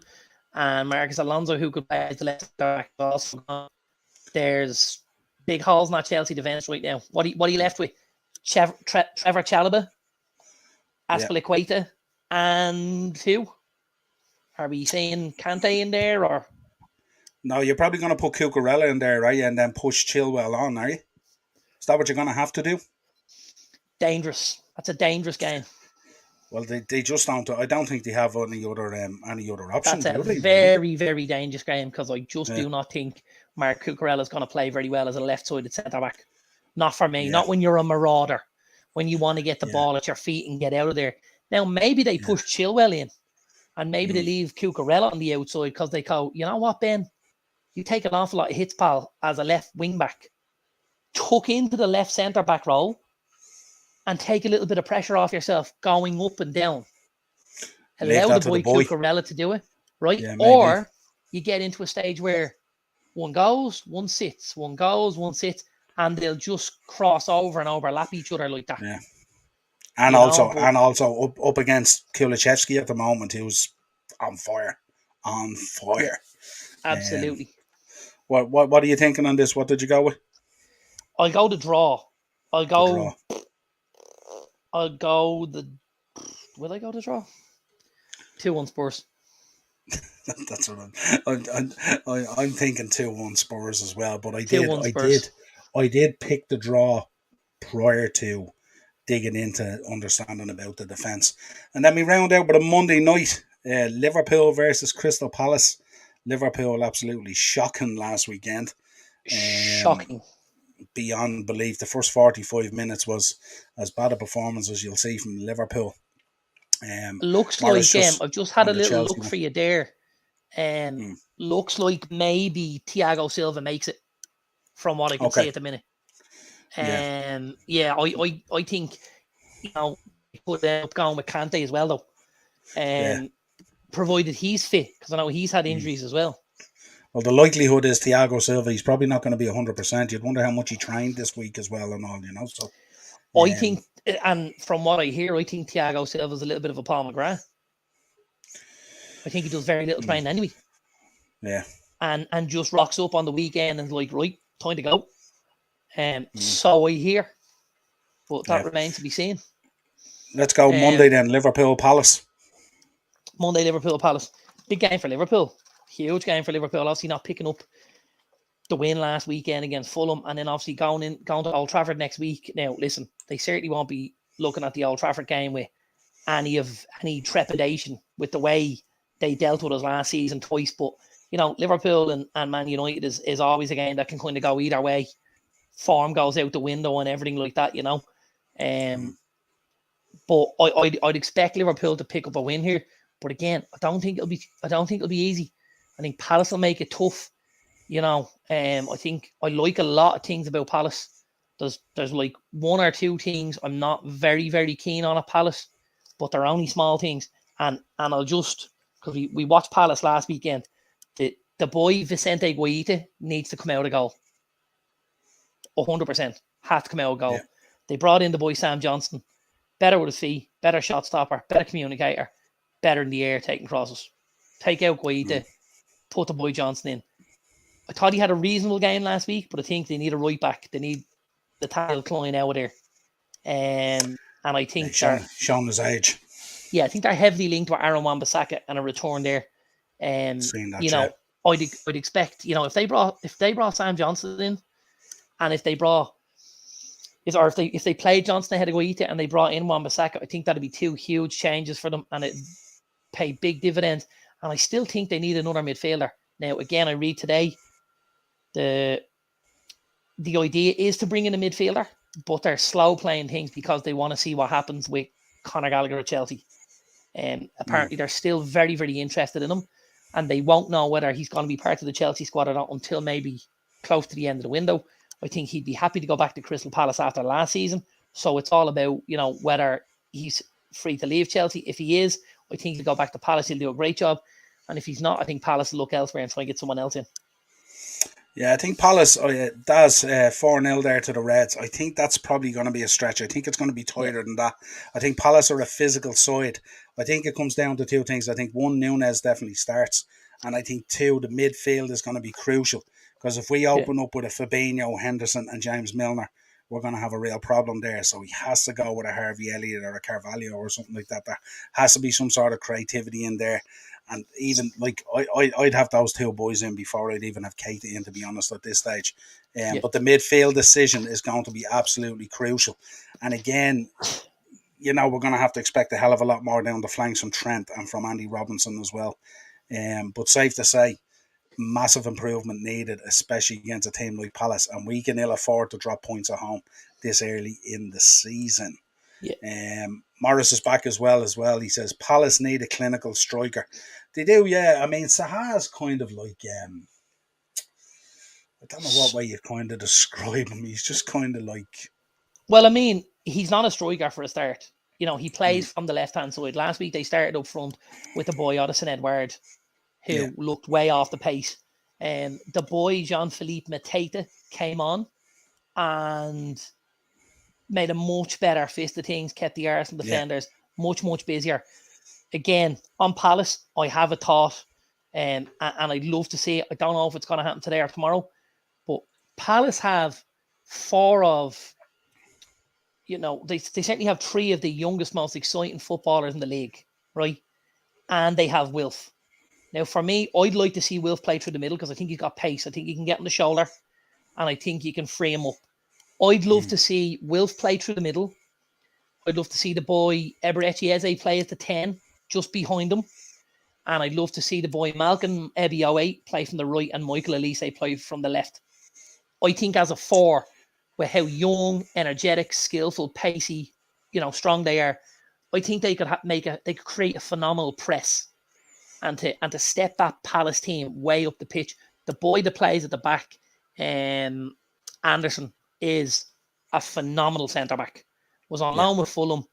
and Marcus Alonso, who could play as the left back, also gone. There's big holes in that Chelsea defence right now. What are you left with? Trevor Chalobah, yeah. Aspilicueta, and who? Are we saying Kante in there or? No, you're probably going to put Cucurella in there, right? And then push Chilwell on, are you? Is that what you're going to have to do? Dangerous. That's a dangerous game. Well, they just don't. I don't think they have any other option, That's a do they? Really? very, very dangerous game because I just do not think Mark Cucurella is going to play very well as a left-sided centre-back. Not for me. Yeah. Not when you're a marauder. When you want to get the Yeah. ball at your feet and get out of there. Now, maybe they push Chilwell in and maybe they leave Cucurella on the outside because they go, you know what, Ben? You take an awful lot of hits, pal, as a left wing-back. Tuck into the left centre-back role and take a little bit of pressure off yourself going up and down. Leave Allow the that to the boy boy. Cucurella to do it, right? Yeah, maybe. Or you get into a stage where one goes, one sits, one goes, one sits, and they'll just cross over and overlap each other like that. Yeah. And You also, know, but up against Kulichevsky at the moment, who's on fire, yeah, absolutely. What are you thinking on this? What did you go with? I'll go the draw. I'll The draw. go. I'll go the. Will I go the draw? 2-1 Spurs. That's what I'm thinking. 2-1 Spurs as well. But 2-1 Spurs. I did pick the draw prior to digging into understanding about the defence, and then we round out with a Monday night. Liverpool versus Crystal Palace. Liverpool absolutely shocking last weekend. Shocking. Beyond belief. The first 45 minutes was as bad a performance as you'll see from Liverpool. Looks Morris like just I've just had a on the little Chelsea look one. for you there. Looks like maybe Thiago Silva makes it from what I can see at the minute. I think put up going with Kante as well though. Provided he's fit, because I know he's had injuries as well. Well, the likelihood is Thiago Silva, he's probably not going to be 100%. You'd wonder how much he trained this week as well and all, So I think, and from what I hear, I think Thiago Silva's a little bit of a Paul McGrath. I think he does very little training anyway. Yeah. And just rocks up on the weekend and like, right, time to go. So I hear. But that remains to be seen. Let's go Monday then, Liverpool Palace. Monday, Liverpool Palace. Big game for Liverpool. Huge game for Liverpool. Obviously not picking up the win last weekend against Fulham, and then obviously going to Old Trafford next week. Now, listen, they certainly won't be looking at the Old Trafford game with any trepidation with the way they dealt with us last season twice. But Liverpool and Man United is always a game that can kind of go either way. Form goes out the window and everything like that, But I'd expect Liverpool to pick up a win here. But again, I don't think it'll be easy. I think Palace will make it tough. I think I like a lot of things about Palace. There's like one or two things I'm not very, very keen on at Palace. but they're only small things. And I'll just, because we watched Palace last weekend, the boy Vicente Guaita needs to come out of goal. 100% has to come out of goal. Yeah. They brought in the boy Sam Johnson, better with his feet, better shot stopper, better communicator, better in the air, taking crosses. Take out Guaita, put the boy Johnson in. I thought he had a reasonable game last week, but I think they need a right back. They need the Tyler Klein out of there. And I think showing his age. Yeah, I think they're heavily linked with Aaron Wan-Bissaka and a return there. I'd expect, if they brought Sam Johnson in, and if they played Johnson ahead of Guaita and they brought in Wan-Bissaka, I think that'd be two huge changes for them, and it pay big dividends. And I still think they need another midfielder. Now, again, I read today the idea is to bring in a midfielder, but they're slow playing things because they want to see what happens with Conor Gallagher at Chelsea. Apparently, they're still very, very interested in him, and they won't know whether he's going to be part of the Chelsea squad or not until maybe close to the end of the window. I think he'd be happy to go back to Crystal Palace after last season. So it's all about, whether he's free to leave Chelsea. If he is, I think he'll go back to Palace. He'll do a great job. And if he's not, I think Palace will look elsewhere and try and get someone else in. Yeah, I think Palace does 4-0 there to the Reds. I think that's probably going to be a stretch. I think it's going to be tighter than that. I think Palace are a physical side. I think it comes down to two things. I think one, Núñez definitely starts. And I think two, the midfield is going to be crucial. Because if we open up with a Fabinho, Henderson and James Milner, we're going to have a real problem there. So he has to go with a Harvey Elliott or a Carvalho or something like that. There has to be some sort of creativity in there. And even, I'd have those two boys in before I'd even have Keita in, to be honest, at this stage. But the midfield decision is going to be absolutely crucial. And again, we're going to have to expect a hell of a lot more down the flanks from Trent and from Andy Robinson as well. But safe to say, massive improvement needed, especially against a team like Palace. And we can ill afford to drop points at home this early in the season. Yeah. Morris is back as well. He says Palace need a clinical striker. They do, yeah. I mean, Saha's kind of like, I don't know what way you kind of describe him. He's just kind of like... Well, I mean, he's not a striker for a start. He plays from the left-hand side. Last week, they started up front with the boy Odison Edouard, who looked way off the pace. The boy Jean-Philippe Mateta came on and made a much better fist of things, kept the Arsenal defenders much, much busier. Again, on Palace, I have a thought, and I'd love to see it. I don't know if it's going to happen today or tomorrow, but Palace have four of, they certainly have three of the youngest, most exciting footballers in the league, right? And they have Wilf. Now, for me, I'd like to see Wilf play through the middle because I think he's got pace. I think he can get on the shoulder, and I think he can free him up. I'd love to see Wilf play through the middle. I'd love to see the boy Eberechi Eze play at the 10, just behind him. And I'd love to see the boy Malcolm Ebioe play from the right and Michael Elise play from the left. I think as a 4, with how young, energetic, skillful, pacey, strong they are, I think they could they could create a phenomenal press and to step that Palace team way up the pitch. The boy that plays at the back, Anderson, is a phenomenal centre-back. Was on loan with Fulham,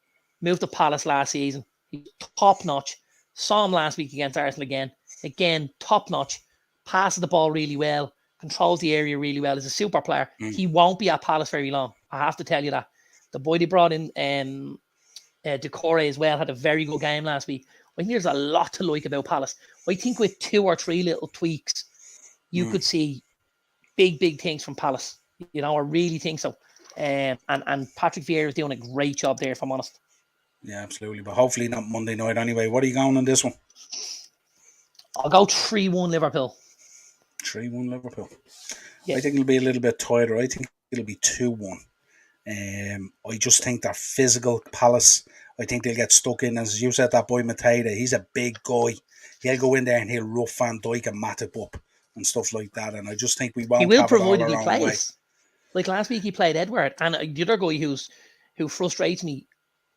moved to Palace last season. He's top-notch. Saw him last week against Arsenal again. Again, top-notch. Passes the ball really well. Controls the area really well. Is a super player. He won't be at Palace very long. I have to tell you that. The boy they brought in, Decore as well, had a very good game last week. I think there's a lot to like about Palace. I think with 2 or 3 little tweaks, you could see big, big things from Palace. I really think so. And Patrick Vieira is doing a great job there, if I'm honest. Yeah, absolutely. But hopefully not Monday night anyway. What are you going on this one? I'll go 3-1 Liverpool. 3-1 Liverpool. Yeah. I think it'll be a little bit tighter. I think it'll be 2-1. I just think they're physical. Palace, I think they'll get stuck in. As you said, that boy Mateta, he's a big guy. He'll go in there and he'll rough Van Dijk and Matip up and stuff like that. And I just think we won't he will have it all provided our he own plays. way. Like last week he played Edward, and the other guy who frustrates me,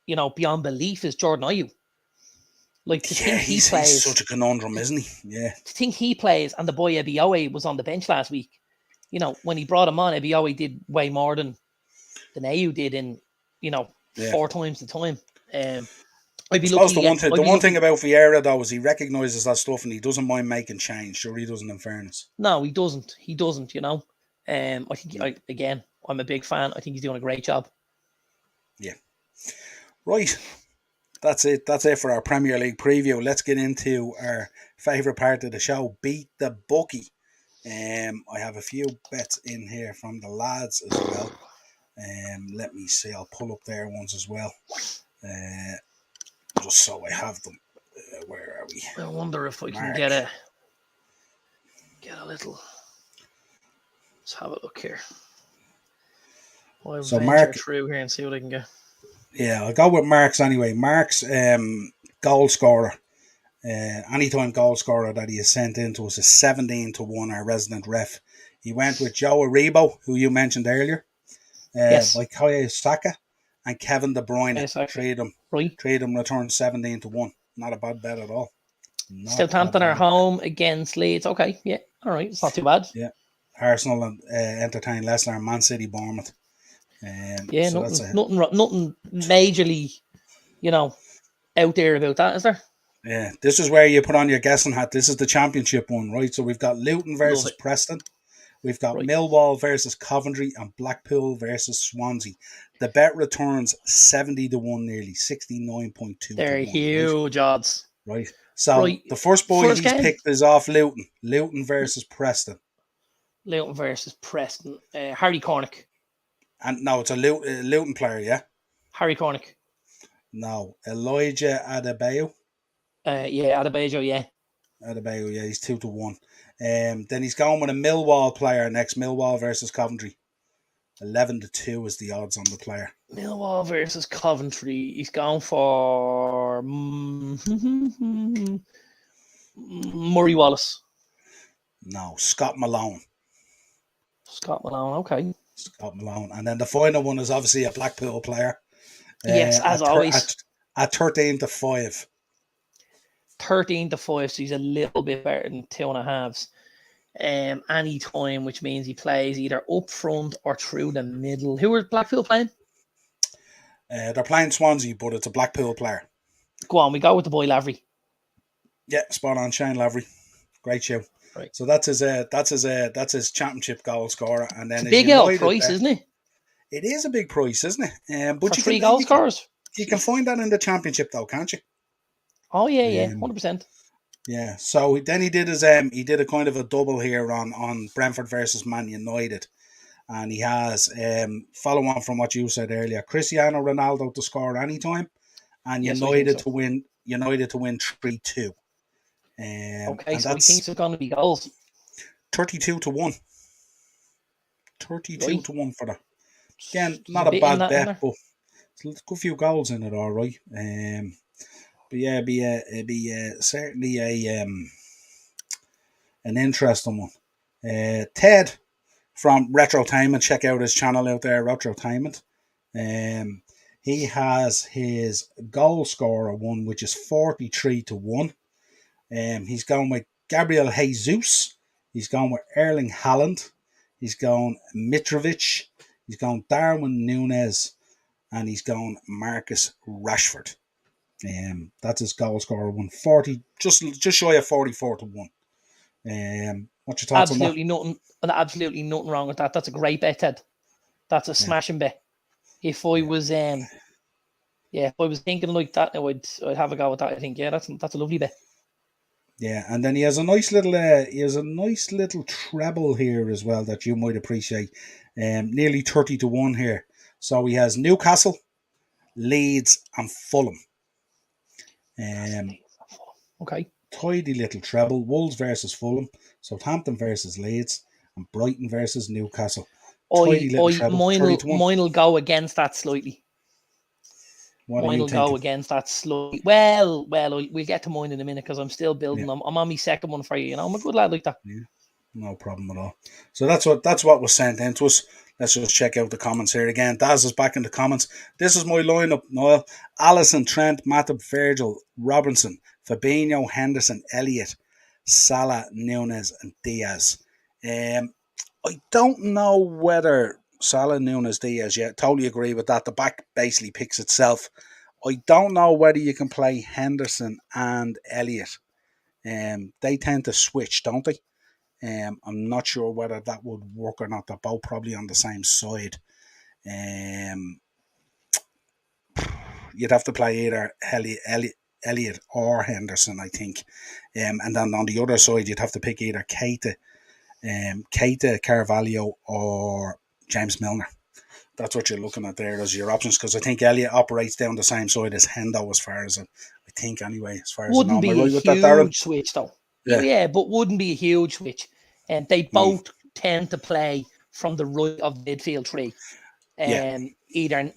beyond belief is Jordan Ayew. Like to think he plays, he's such a conundrum, isn't he? Yeah. To think he plays, and the boy Ebioe was on the bench last week. When he brought him on, Ebioe did way more than Ayew did in 4 times the time. I'd I be suppose lucky to the one get. thing I'd the be one thing lucky. about Vieira though is he recognises that stuff and he doesn't mind making change. Sure, he doesn't. In fairness, No, he doesn't. He doesn't. I think yeah. again, I'm a big fan. I think he's doing a great job. Yeah. Right. That's it. That's it for our Premier League preview. Let's get into our favourite part of the show, Beat the Bookie. I have a few bets in here from the lads as well. Let me see. I'll pull up their ones as well, just so I have them. Where are we? I wonder if I can Mark. get a little. Let's have a look here. I'll So venture Mark, through here and see what I can get. yeah, I'll go with Mark's anyway. Mark's goal scorer, anytime goal scorer that he has sent into us is 17-1. Our resident ref. He went with Joe Aribo, who you mentioned earlier. Yes. Bukayo Saka and Kevin De Bruyne. Exactly. Three of them returned 17-1. Not a bad bet at all. Southampton are home against Leeds. Okay, yeah, all right, it's not too bad. Yeah, Arsenal entertain Leicester and Man City, Bournemouth. Yeah, so nothing majorly, out there about that, is there? Yeah, this is where you put on your guessing hat. This is the championship one, right? So we've got Luton versus Preston. We've got Millwall versus Coventry and Blackpool versus Swansea. The bet returns 70-1, nearly 69.2. They're huge odds. Right. So the first boy he's picked is off Luton. Luton versus Preston. Luton versus Preston. Harry Cornick. And no, it's a Luton player, yeah? Harry Cornick. No, Elijah Adebayo. Yeah, Adebayo, yeah. Adebayo, yeah, he's 2-1. Then he's going with a Millwall player next. Millwall versus Coventry. 11-2 is the odds on the player. Millwall versus Coventry. He's going for Murray Wallace. No, Scott Malone. Scott Malone, okay. Scott Malone. And then the final one is obviously a Blackpool player. Yes, as always. At 13-5. 13-5, so he's a little bit better than 2.5s. Any time, which means he plays either up front or through the middle. Who are Blackpool playing? They're playing Swansea, but it's a Blackpool player. Go on, we go with the boy Lavery. Yeah, spot on, Shane Lavery. Great show. Right. So that's his championship goal scorer, and then it's a big old price, isn't it? It is a big price, isn't it? But for 3 goal scorers. You can find that in the championship, though, can't you? Oh yeah, 100%. Yeah. So then he did a kind of a double here on Brentford versus Man United, and he has follow on from what you said earlier, Cristiano Ronaldo to score anytime, and United to win 3-2. Okay, so he thinks it's going to be goals. 32-1. 32-1 for that. Again, not a bad bet, but a good few goals in it, all right. But yeah, it'd be certainly an interesting one. Ted from Retrotainment, check out his channel out there, Retrotainment. He has his goal scorer one, which is 43-1. He's going with Gabriel Jesus. He's going with Erling Haaland. He's going Mitrovic. He's going Darwin Núñez. And he's going Marcus Rashford. That's his goal scorer one. 40, just shy of 44-1. What's your thoughts on that? Absolutely nothing wrong with that. That's a great bet, Ted. That's a smashing bet. If I was if I was thinking like that, I'd have a go with that. I think that's a lovely bet. Yeah, and then he has a nice little treble here as well that you might appreciate. Nearly 30-1 here. So he has Newcastle, Leeds, and Fulham. Okay. Tidy little treble. Wolves versus Fulham, Southampton versus Leeds, and Brighton versus Newcastle. Tidy little treble. Mine will go against that slightly. Mine will go against that slightly. Well, we'll get to mine in a minute because I'm still building. Yeah. I'm on my second one for you. I'm a good lad like that. Yeah, no problem at all. So that's what was sent in to us. Let's just check out the comments here again. Daz is back in the comments. This is my lineup, Niall. Alisson, Trent, Matip, Virgil, Robinson, Fabinho, Henderson, Elliott, Salah, Núñez, and Diaz. I don't know whether Salah, Núñez, Diaz yet. Totally agree with that. The back basically picks itself. I don't know whether you can play Henderson and Elliott. They tend to switch, don't they? I'm not sure whether that would work or not. They're both probably on the same side. Um, you'd have to play either Elliott or Henderson, I think. And then on the other side, you'd have to pick either Keita, Carvalho, or James Milner. That's what you're looking at there as your options, because I think Elliott operates down the same side as Hendo as far as I think anyway, as far as I know. Wouldn't Am I be a right with that, Darren? huge switch though. Yeah. Yeah, but wouldn't be a huge switch. And they both tend to play from the right of the midfield tree. Either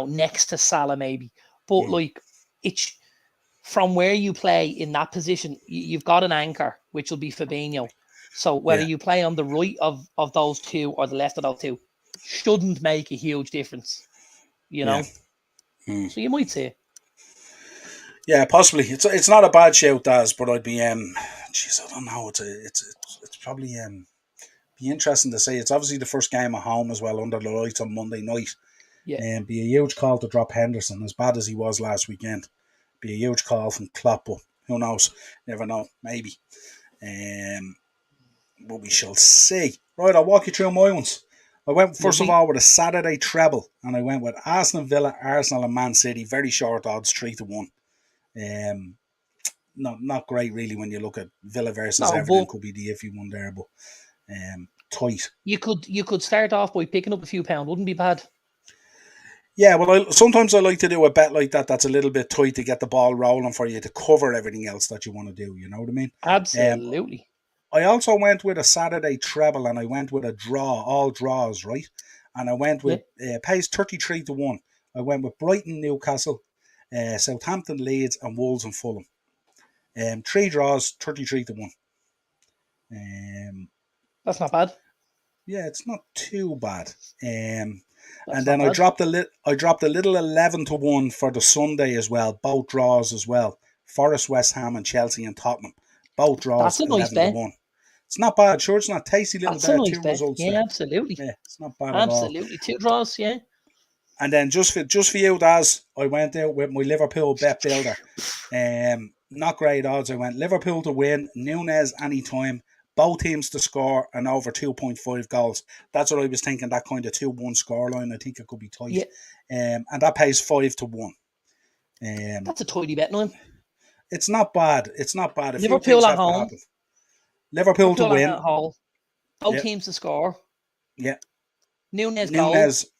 next to Salah maybe. But like it's from where you play in that position, you've got an anchor, which will be Fabinho. So whether you play on the right of those two or the left of those two shouldn't make a huge difference, So you might say. Yeah, possibly. It's not a bad shout, Daz, but I'd be I don't know. It's probably be interesting to see. It's obviously the first game at home as well under the lights on Monday night. Yeah. And be a huge call to drop Henderson, as bad as he was last weekend. Be a huge call from Klopp, but who knows? Never know. Maybe. But we shall see. Right, I'll walk you through my ones. I went first of all with a Saturday treble, and I went with Aston Villa, Arsenal, and Man City. Very short odds, 3-1. Not great really when you look at Villa versus Everton. Could be the iffy one there, but tight. You could start off by picking up a few pounds. Wouldn't be bad. Yeah, well, sometimes I like to do a bet like that. That's a little bit tight to get the ball rolling for you to cover everything else that you want to do. You know what I mean? Absolutely. I also went with a Saturday treble, and I went with a draw, all draws, right? And I went with pays 33-1. I went with Brighton, Newcastle, Southampton, Leeds, and Wolves and Fulham. 3 draws, 33-1. That's not bad. Yeah, it's not too bad. And then I dropped a little 11-1 for the Sunday as well. Both draws as well. Forest, West Ham, and Chelsea and Tottenham. Both draws. That's a nice bet. 11-1. It's not bad. Sure, it's not tasty little bet. Nice 2 bet. results. Yeah, there. absolutely. Yeah, it's not bad at all. Absolutely, 2 draws. Yeah. And then just for you, Daz, I went out with my Liverpool Bet Builder. Not great odds. I went Liverpool to win, Nunez anytime, both teams to score, and over 2.5 goals. That's what I was thinking. That kind of 2-1 scoreline. I think it could be tight. Yeah. And that pays 5-1. That's a tidy bet, no? It's not bad. It's not bad. Liverpool at home. Liverpool to win. At home. Both teams to score. Yeah. Nunez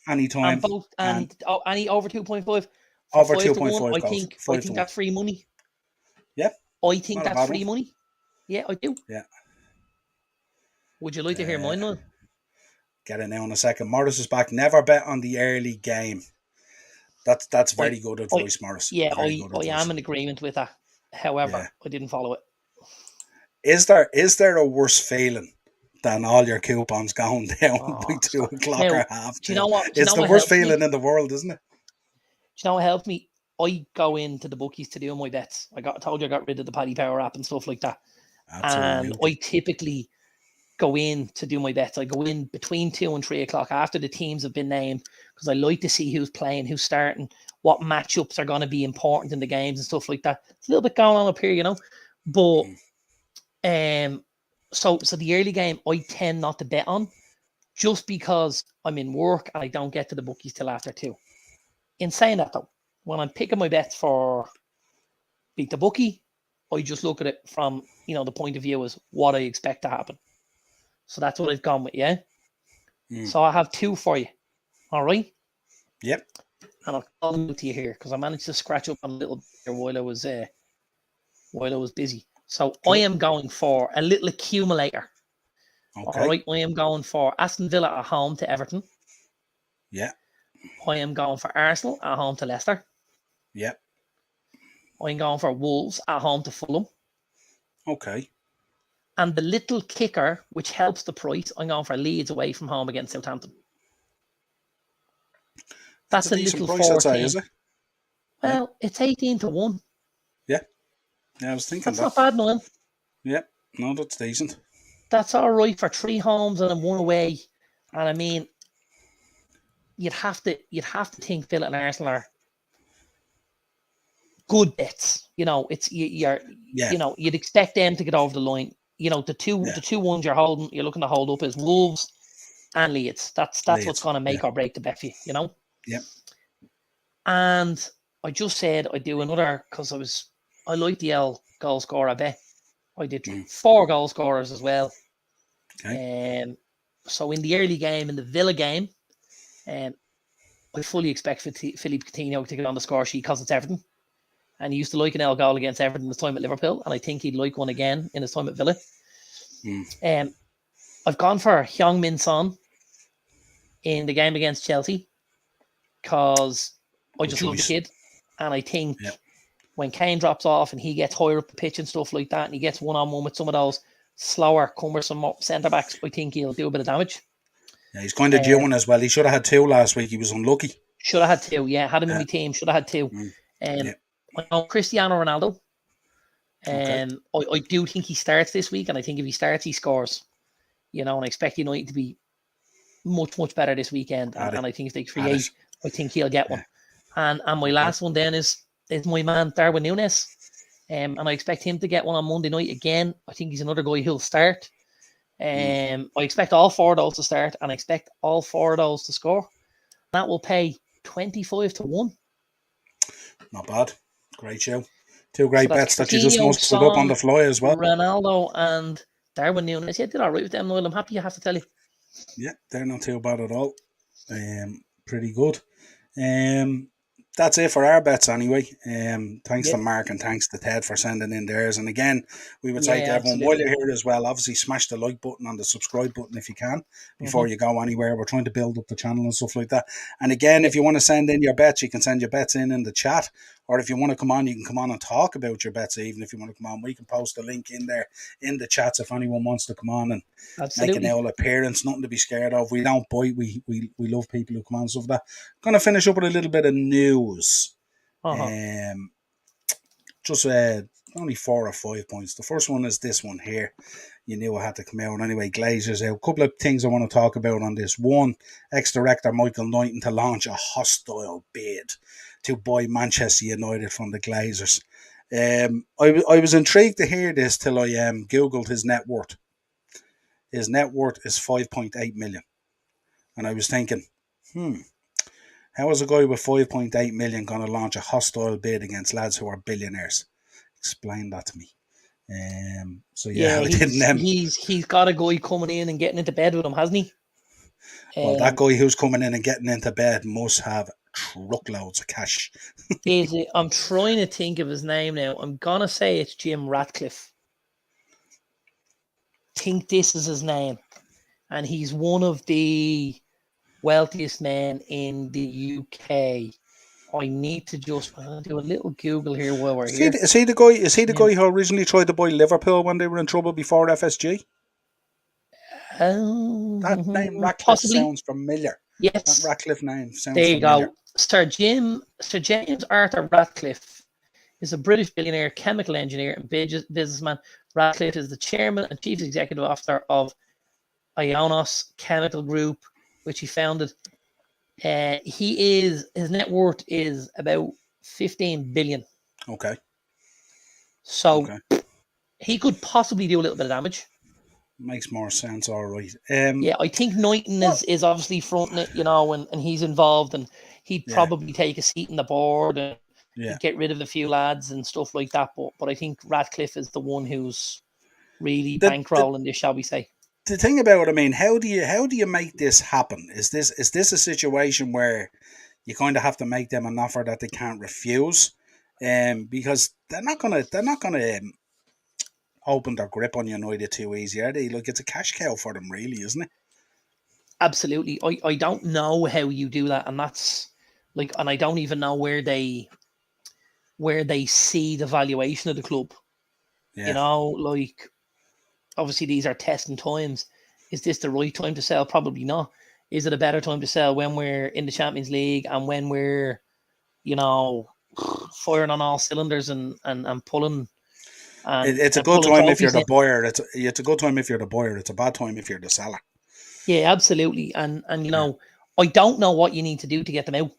anytime. And any over 2.5. Over 2.5 I think that's free money. Yeah. I think that's free money. Yeah, I do. Yeah. Would you like to hear mine now? Get it now in a second. Morris is back. Never bet on the early game. That's very good advice, Morris. Yeah, I am in agreement with that. However, I didn't follow it. Is there a worse feeling than all your coupons going down by 2 o'clock or half? Do you know what? It's the worst feeling in the world, isn't it? Do you know what helped me? I go into the bookies to do my bets. I told you I got rid of the Paddy Power app and stuff like that. Absolutely. And I typically go in to do my bets. I go in between 2 and 3 o'clock after the teams have been named, because I like to see who's playing, who's starting, what matchups are going to be important in the games and stuff like that. It's a little bit going on up here, But so the early game I tend not to bet on, just because I'm in work and I don't get to the bookies till after 2. In saying that though, when I'm picking my bets for Beat the Bookie, I just look at it from, the point of view as what I expect to happen. So that's what I've gone with, yeah? So I have 2 for you. All right? Yep. And I'll call them out to you here, because I managed to scratch up a little bit here while I was busy. So cool. I am going for a little accumulator. Okay. All right? I am going for Aston Villa at home to Everton. Yeah. I am going for Arsenal at home to Leicester. Yeah. I'm going for Wolves at home to Fulham. Okay. And the little kicker, which helps the price, I'm going for Leeds away from home against Southampton. That's a little price, 14. Say, is it? Well, it's 18-1. Yeah. Yeah, I was thinking that's not bad, Noel. Yeah. No, that's decent. That's all right for 3 homes and 1 away. And I mean, you'd have to think Villa and Arsenal are good bets. It's you're you'd expect them to get over the line. The two ones you're looking to hold up is Wolves and Leeds. That's Leeds. what's going to make or break the bet for you. Yeah. And I just said I'd do another because I like the goal scorer bet. I did 4 goal scorers as well. Okay. So in the early game, in the Villa game, I fully expect Philippe Coutinho to get on the score sheet because it's Everton. And he used to like an goal against Everton in his time at Liverpool, and I think he'd like one again in his time at Villa. I've gone for Heung-min Son in the game against Chelsea because I just love the kid, and I think when Kane drops off and he gets higher up the pitch and stuff like that, and he gets one-on-one with some of those slower, cumbersome centre-backs, I think he'll do a bit of damage. Yeah, he's kind of due one as well. He should have had 2 last week. He was unlucky. Should have had 2, yeah. Had him in my team. Should have had 2. I know Cristiano Ronaldo. I do think he starts this week, and I think if he starts, he scores. And I expect United to be much, much better this weekend. And I think if they create, I think he'll get one. And my last one then is my man, Darwin Núñez. And I expect him to get one on Monday night again. I think he's another guy who'll start. I expect all 4 of those to start, and I expect all 4 of those to score. That will pay 25-1. Not bad. Great show. 2 great bets that you just Coutinho, must put up on the fly as well. Ronaldo and Darwin Núñez. Yeah, did all right with them, Niall. I'm happy, I have to tell you. Yeah, they're not too bad at all. Pretty good. That's it for our bets anyway. Thanks to Mark and thanks to Ted for sending in theirs. And again, we would say to everyone, while you're here as well, obviously smash the like button and the subscribe button if you can before you go anywhere. We're trying to build up the channel and stuff like that. And again, if you want to send in your bets, you can send your bets in the chat. Or if you want to come on, you can come on and talk about your bets. Even if you want to come on, we can post a link in there in the chats if anyone wants to come on and make an old appearance. Nothing to be scared of. We don't bite. We love people who come on and stuff like that. Going to finish up with a little bit of news. Just only 4 or 5 points. The first one is this one here. You knew I had to come out anyway. Glazers out. A couple of things I want to talk about on this. One, ex-director Michael Knighton to launch a hostile bid to buy Manchester United from the Glazers. I was intrigued to hear this till I googled his net worth. His net worth is 5.8 million, and I was thinking, how is a guy with 5.8 million going to launch a hostile bid against lads who are billionaires? Explain that to me. He's got a guy coming in and getting into bed with him, hasn't he? Well, that guy who's coming in and getting into bed must have truckloads of cash. I'm trying to think of his name now. I'm gonna say it's Jim Ratcliffe. Think this is his name, and he's one of the wealthiest men in the UK. I need to just do a little Google here while we're here. Is he the guy? Is he the guy who originally tried to buy Liverpool when they were in trouble before FSG? That name Ratcliffe sounds familiar. Yes, that Ratcliffe name sounds there you familiar. go. Sir James Arthur Ratcliffe is a British billionaire, chemical engineer, and businessman. Ratcliffe is the chairman and chief executive officer of Ionos Chemical Group, which he founded. His net worth is about 15 billion. Okay. So he could possibly do a little bit of damage. Makes more sense, all right. I think Knighton is obviously fronting it, and he's involved, and he'd probably take a seat in the board and get rid of a few lads and stuff like that. But I think Ratcliffe is the one who's really bankrolling this, shall we say. The thing about it, how do you make this happen? Is this a situation where you kind of have to make them an offer that they can't refuse? Because they're not gonna open their grip on United too easy, are they? Like, it's a cash cow for them, really, isn't it? Absolutely. I don't know how you do that, and that's and I don't even know where they see the valuation of the club. Obviously these are testing times. Is this the right time to sell? Probably not. Is it a better time to sell when we're in the Champions League and when we're, firing on all cylinders and pulling? It's a good time if you're the buyer. It's a good time if you're the buyer. It's a bad time if you're the seller. Yeah, absolutely. And I don't know what you need to do to get them out.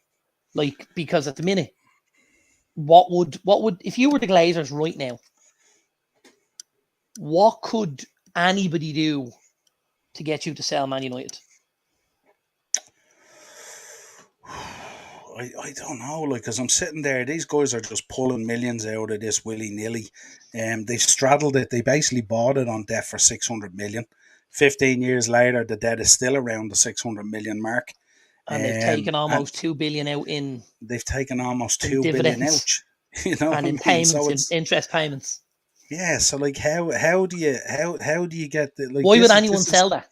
Because at the minute, what would if you were the Glazers right now, what could anybody do to get you to sell Man United? I don't know, like, because I'm sitting there, these guys are just pulling millions out of this willy-nilly. They've straddled it. They basically bought it on debt for 600 million. 15 years later, the debt is still around the 600 million mark. And they've taken almost and 2 billion out in they've taken almost 2 billion dividends out. You know and what in I mean? So payments, it's, in interest payments. yeah, so like how do you get the, like, Why would anyone sell that?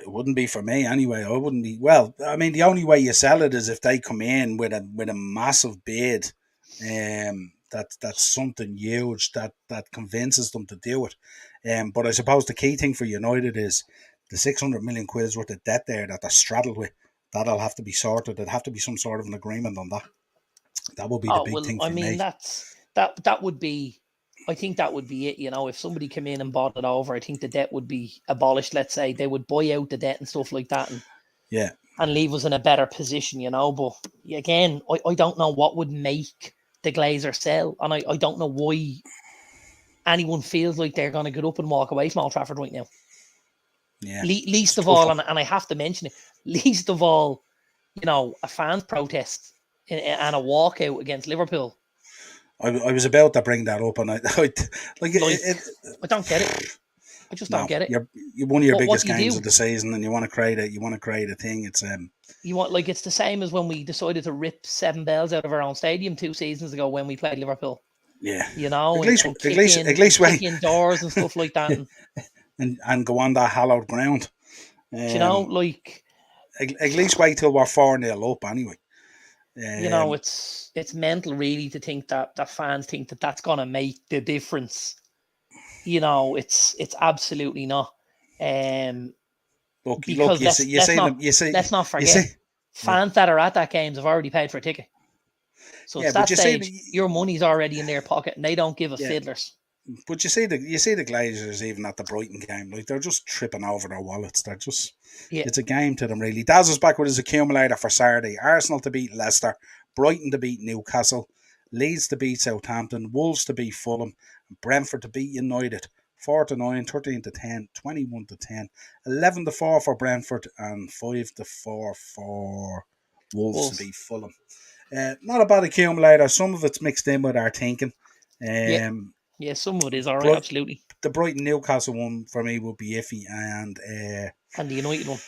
It wouldn't be for me anyway. I wouldn't be. Well, I mean, the only way you sell it is if they come in with a massive bid. That's something huge that convinces them to do it. But I suppose the key thing for United is the 600 million quid worth of debt there that they're straddled with. That'll have to be sorted. There'd have to be some sort of an agreement on that. That would be the big thing for me. That would be. I think that would be it. You know, if somebody came in and bought it over, I think the debt would be abolished. Let's say they would buy out the debt and stuff like that, and leave us in a better position. You know, but again, I don't know what would make the Glazers sell, and I don't know why anyone feels like they're going to get up and walk away from Old Trafford right now. Yeah. Least of all, and I have to mention it, least of all, you know, a fans protest and a walkout against Liverpool. I was about to bring that up, and I don't get it. I just don't get it. You're one of your biggest games of the season, and you want to create a thing. It's you want, like, it's the same as when we decided to rip 7 bells out of our own stadium 2 seasons ago when we played Liverpool. Yeah, you know, at least kick in doors and stuff like that, and go on that hallowed ground. You know, like, at least wait till we're 4-0 up anyway. You know, it's mental, really, to think that fans think that that's going to make the difference. You know, it's absolutely not. Because let's not forget, fans that are at that games have already paid for a ticket. So at that stage, your money's already in their pocket, and they don't give a fiddlers. But you see the Glazers even at the Brighton game, like, they're just tripping over their wallets. They're just it's a game to them, really. Daz is back with his accumulator for Saturday. Arsenal to beat Leicester, Brighton to beat Newcastle, Leeds to beat Southampton, Wolves to beat Fulham, Brentford to beat United. 4-9, 13-10, 21-10, 11-4 for Brentford, and 5-4 for Wolves to beat Fulham. Not a bad accumulator. Some of it's mixed in with our thinking. Yeah, some of it is alright, absolutely. The Brighton Newcastle one for me would be iffy, and the United one.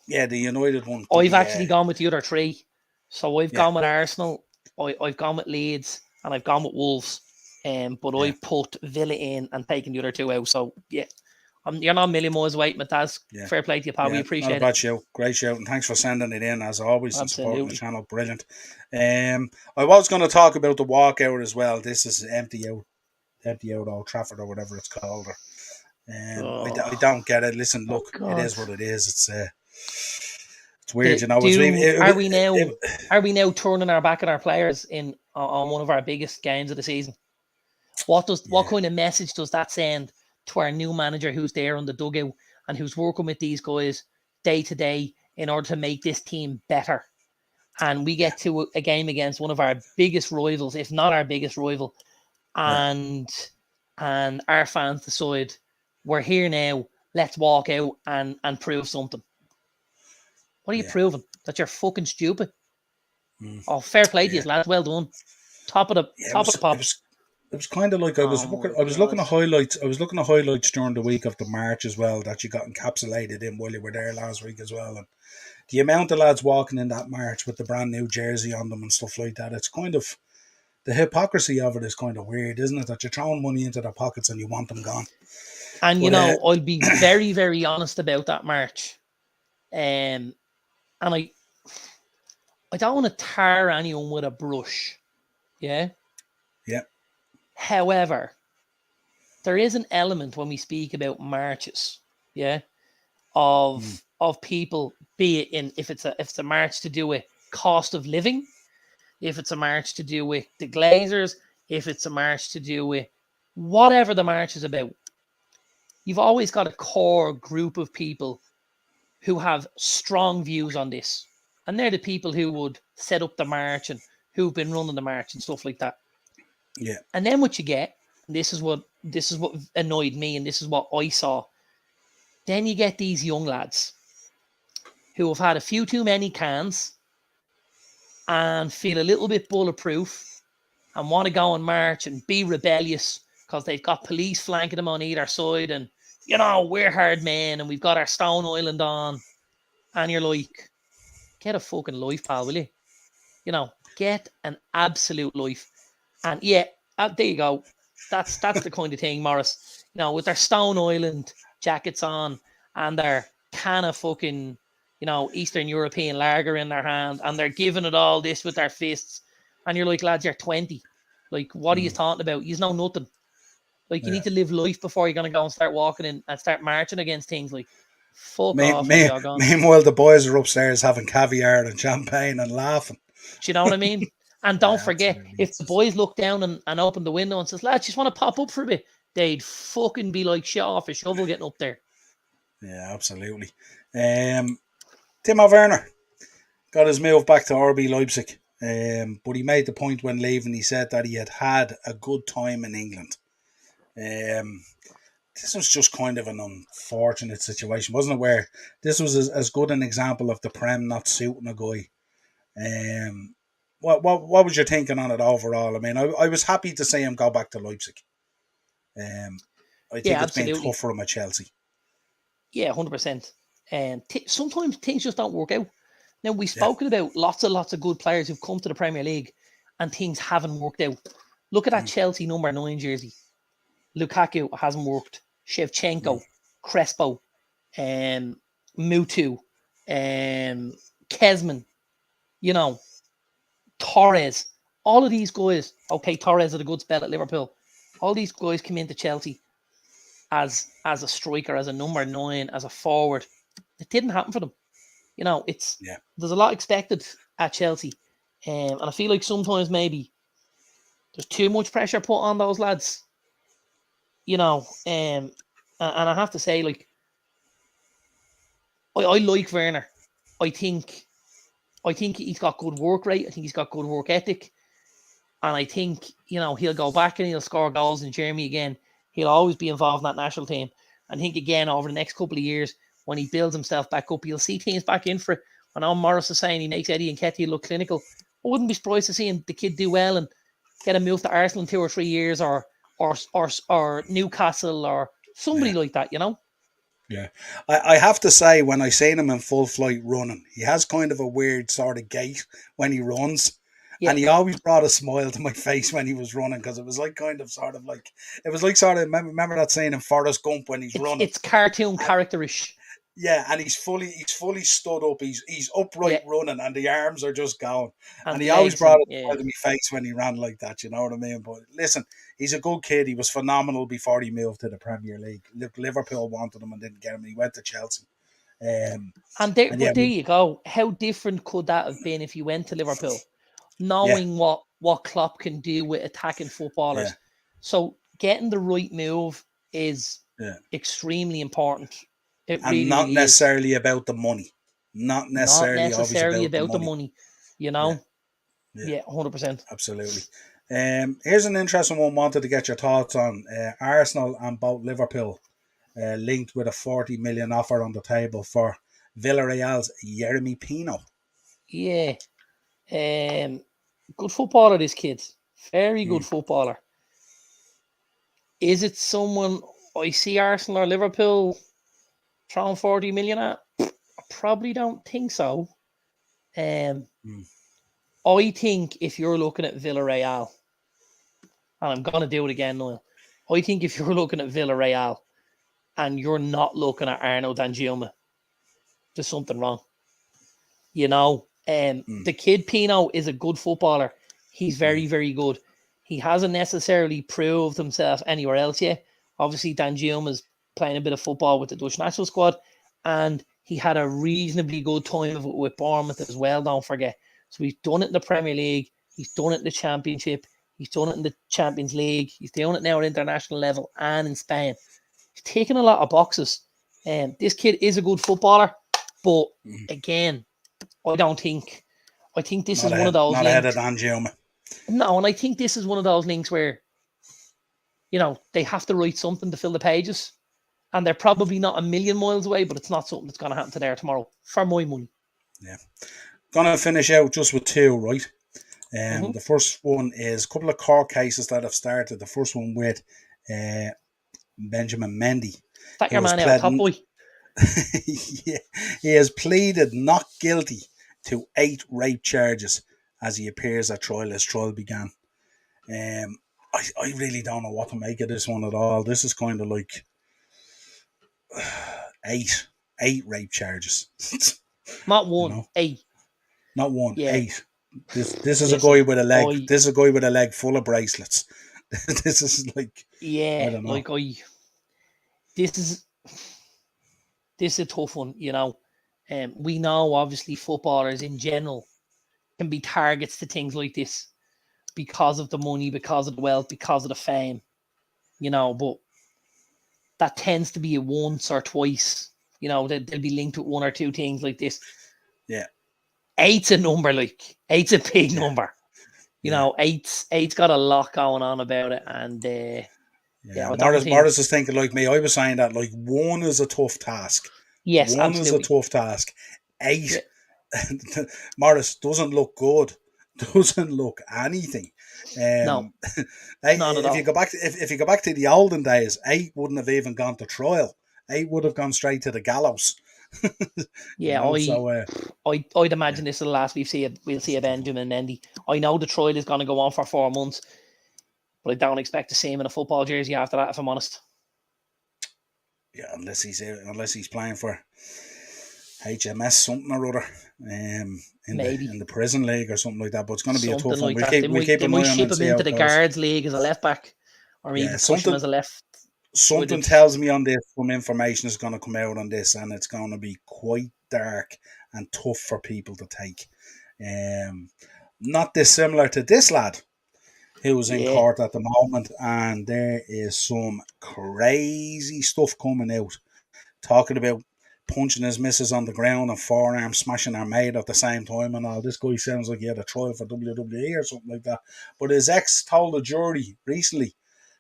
Yeah, the United one. I've actually gone with the other 3. So I've gone with Arsenal, I've gone with Leeds, and I've gone with Wolves. But I put Villa in and taken the other 2 out. So yeah, you're not a million miles away, Mattaz. Fair play to you, pal. We appreciate it. Not a bad show. Great show, and thanks for sending it in as always and supporting the channel. Brilliant. I was going to talk about the walkout as well. This is empty out Old Trafford or whatever it's called. I don't get it. Listen, look, it is what it is. It's weird, you know. Are we now turning our back on our players on one of our biggest games of the season? What kind of message does that send to our new manager who's there on the dugout and who's working with these guys day to day in order to make this team better? And we get to a game against one of our biggest rivals, if not our biggest rival, and our fans decide we're here now, let's walk out and prove something. What are you proving? That you're fucking stupid? Oh, fair play to you, lads. Well done. Top of the pop. It was kind of like I was looking at highlights. I was looking at highlights during the week of the March as well that you got encapsulated in while you were there last week as well. And the amount of lads walking in that March with the brand new jersey on them and stuff like that, it's kind of, the hypocrisy of it is kind of weird, isn't it? That you're throwing money into their pockets and you want them gone. And I'll be very, very honest about that March. And I don't want to tar anyone with a brush. Yeah. Yeah. However, there is an element when we speak about marches, of people, be it if it's a march to do with cost of living, if it's a march to do with the Glazers, if it's a march to do with whatever the march is about. You've always got a core group of people who have strong views on this, and they're the people who would set up the march and who've been running the march and stuff like that. Yeah. And then what you get, this is what annoyed me, and this is what I saw. Then you get these young lads who have had a few too many cans and feel a little bit bulletproof and want to go and march and be rebellious because they've got police flanking them on either side, and we're hard men and we've got our Stone Island on, and you're like, get a fucking life, pal, will you? Get an absolute life. And yeah, there you go. That's the kind of thing, Morris. With their Stone Island jackets on and their can of fucking, Eastern European lager in their hand, and they're giving it all this with their fists. And you're like, lads, you're 20. Like, what are you talking about? You know nothing. Like, you need to live life before you're going to go and start walking in and start marching against things. Like, fuck off and jog on. Meanwhile, the boys are upstairs having caviar and champagne and laughing. Do you know what I mean? And don't forget, absolutely. If the boys look down and open the window and says, lads, just want to pop up for a bit, they'd fucking be like shit off a shovel getting up there. Yeah, absolutely. Timo Werner got his move back to RB Leipzig, but he made the point when leaving. He said that he had a good time in England. This was just kind of an unfortunate situation, wasn't it? Where this was as good an example of the Prem not suiting a guy. What was your thinking on it overall? I mean, I was happy to see him go back to Leipzig. I think it's been tough for him at Chelsea. Yeah, 100%. And sometimes things just don't work out. Now, we've spoken about lots of good players who've come to the Premier League and things haven't worked out. Look at that Chelsea number 9 jersey. Lukaku hasn't worked. Shevchenko, Crespo, Mutu, Kezman, Torres. All of these guys, okay, Torres had a good spell at Liverpool. All these guys came into Chelsea as a striker, as a number 9, as a forward. It didn't happen for them. There's a lot expected at Chelsea. And I feel like sometimes maybe there's too much pressure put on those lads. And I have to say, like, I like Werner. I think he's got good work rate. I think he's got good work ethic. And I think, he'll go back and he'll score goals in Germany again. He'll always be involved in that national team. And I think, again, over the next couple of years, when he builds himself back up, you'll see teams back in for it. I know Morris is saying he makes Eddie Nketiah look clinical. I wouldn't be surprised to see the kid do well and get a move to Arsenal in 2 or 3 years, or Newcastle, or somebody like that, Yeah. I have to say, when I seen him in full flight running, he has kind of a weird sort of gait when he runs. Yeah. And he always brought a smile to my face when he was running, because it was like remember that scene in Forrest Gump when he's running? It's cartoon characterish. Yeah, and he's fully stood up. He's upright running, and the arms are just going. And he always brought a smile to my face when he ran like that. You know what I mean? But listen, he's a good kid. He was phenomenal before he moved to the Premier League. Liverpool wanted him and didn't get him. He went to Chelsea. There you go. How different could that have been if he went to Liverpool, knowing what Klopp can do with attacking footballers? Yeah. So getting the right move is extremely important. It and really not necessarily is. About the money. Not necessarily about the money. Yeah, 100%. Absolutely. Here's an interesting one. Wanted to get your thoughts on Arsenal and both Liverpool linked with a 40 million offer on the table for Villarreal's Yeremy Pino. Yeah. Good footballer, this kid. Very good footballer. Is it someone I see Arsenal or Liverpool throwing 40 million at? I probably don't think so. I think if you're looking at Villarreal, and I'm going to do it again, Niall, I think if you're looking at Villarreal and you're not looking at Arnaud Danjuma, there's something wrong. The kid Pino is a good footballer. He's very, very good. He hasn't necessarily proved himself anywhere else yet. Obviously, Danjuma's playing a bit of football with the Dutch national squad, and he had a reasonably good time with Bournemouth as well, don't forget. So he's done it in the Premier League, he's done it in the Championship, he's done it in the Champions League, he's doing it now at international level and in Spain. He's taken a lot of boxes. This kid is a good footballer, but again, I don't think I think this Not is one of those not ahead of links. Dan Juma. No, and I think this is one of those links where, they have to write something to fill the pages. And they're probably not a million miles away, but it's not something that's going to happen today or tomorrow, for my money. Yeah. Gonna finish out just with two, right? Mm-hmm. The first one is a couple of court cases that have started. The first one with Benjamin Mendy. Is that your man out, top boy? Yeah, he has pleaded not guilty to 8 rape charges as he appears at trial as trial began. I really don't know what to make of this one at all. This is kind of like eight rape charges. Not one, 8. Not one, Yeah. 8. This is a guy with a leg. This is a guy with a leg full of bracelets. This is like, I don't know. This is a tough one, we know obviously footballers in general can be targets to things like this because of the money, because of the wealth, because of the fame, but that tends to be a once or twice, they'll be linked with one or two things like this. Yeah. 8's a number, 8's a big number. Eight's got a lot going on about it, and Morris is thinking like me. I was saying that 1 is a tough task. Yes, 1 absolutely. is a tough task. 8, Morris doesn't look good. Doesn't look anything. No, not at all. If you go back to the olden days, 8 wouldn't have even gone to trial. 8 would have gone straight to the gallows. Yeah, I'd imagine this is the last we'll see a Benjamin Mendy. I know the trial is going to go on for 4 months, but I don't expect to see him in a football jersey after that, if I'm honest. Yeah, unless he's playing for HMS something or other, in the prison league or something like that. But it's going to be a tough one. They might ship him into the guards league as a left back, or even push him as a left. Something tells me on this, some information is going to come out on this, and it's going to be quite dark and tough for people to take. Not dissimilar to this lad who's in court at the moment, and there is some crazy stuff coming out, talking about punching his missus on the ground and forearm smashing her maid at the same time and all. This guy sounds like he had a trial for WWE or something like that. But his ex told the jury recently,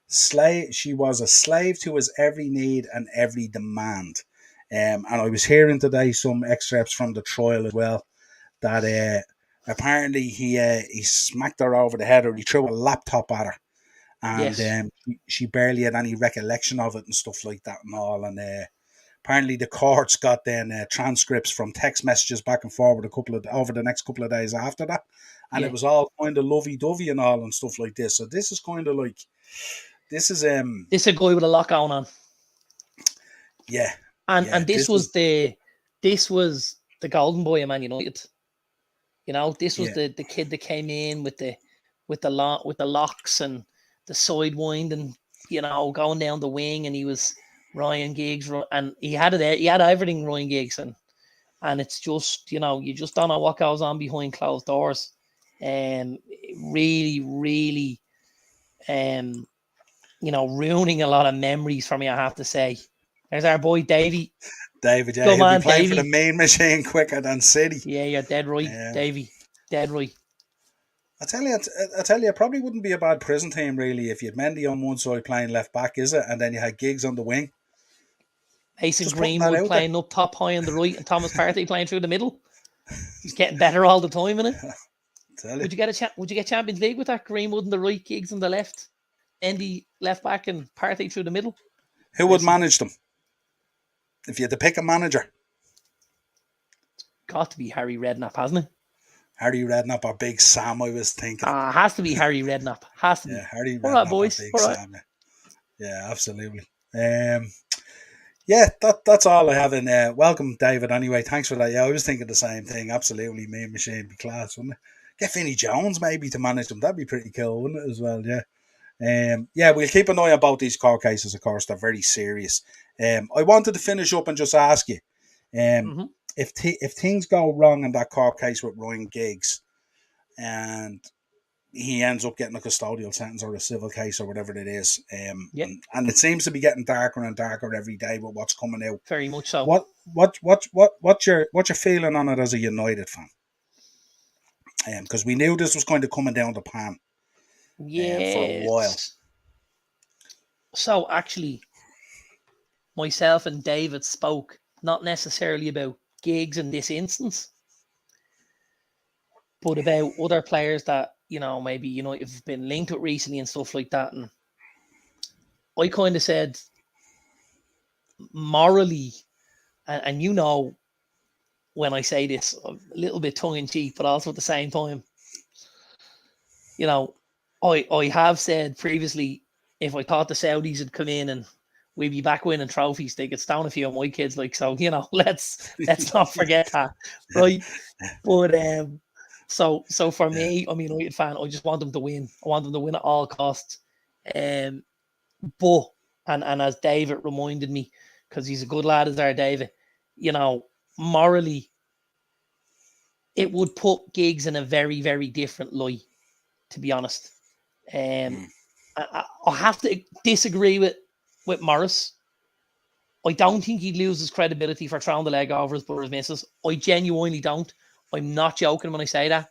she was a slave to his every need and every demand. And I was hearing today some excerpts from the trial as well, that apparently he smacked her over the head, or he threw a laptop at her, and she barely had any recollection of it and stuff like that and all. And apparently the courts got then transcripts from text messages back and forward over the next couple of days after that, and it was all kind of lovey-dovey and all and stuff like this. So this is kind of like, this is a guy with a lot going on. Yeah. And this was the golden boy of Man United. This was the kid that came in with the locks and the sidewind and going down the wing, and he was Ryan Giggs, and he had everything Ryan Giggs, and it's just you just don't know what goes on behind closed doors, and really ruining a lot of memories for me, I have to say. There's our boy Davey. David, yeah, he'll be playing for the main machine quicker than City. Yeah, you're dead right, Davey. Dead right. I tell you, it probably wouldn't be a bad prison team, really, if you had Mendy on one side playing left back, is it? And then you had Giggs on the wing. Mason Greenwood playing up top high on the right, and Thomas Partey playing through the middle. He's getting better all the time, isn't it? Would you get Champions League with that? Greenwood on the right, Giggs on the left, Mendy left back, and Partey through the middle. Who would manage them? If you had to pick a manager, it's got to be Harry Redknapp, hasn't it? Harry Redknapp or Big Sam, I was thinking. Has to be Harry Redknapp. Has to be. Yeah, Harry Redknapp. All right, boys. Big Sam. Yeah, absolutely. That's all I have in there. Welcome, David, anyway. Thanks for that. Yeah, I was thinking the same thing. Absolutely. Mean Machine be class, wouldn't it? Get Vinnie Jones maybe to manage them. That'd be pretty cool, wouldn't it, as well? Yeah. We'll keep an eye on both these court cases, of course. They're very serious. I wanted to finish up and just ask you, if things go wrong in that court case with Ryan Giggs, and he ends up getting a custodial sentence or a civil case or whatever it is, and it seems to be getting darker and darker every day with what's coming out. Very much so. What's your feeling on it as a United fan? because we knew this was kind of coming down the pan for a while. So actually, myself and David spoke not necessarily about gigs in this instance, but about other players that, you know, maybe United have been linked with recently and stuff like that. And I kind of said, morally, and you know, when I say this, a little bit tongue in cheek, but also at the same time, you know, I have said previously, if I thought the Saudis had come in and we'd be back winning trophies, they could stone a few of my kids. Like, so, you know, let's not forget that, right? But so for me, I'm a United fan. I just want them to win. I want them to win at all costs. But and as David reminded me, because he's a good lad as our David, you know, morally, it would put Giggs in a very, very different light, to be honest. I have to disagree with Morris. I don't think he'd lose his credibility for throwing the leg over his brother's missus. I genuinely don't. I'm not joking when I say that.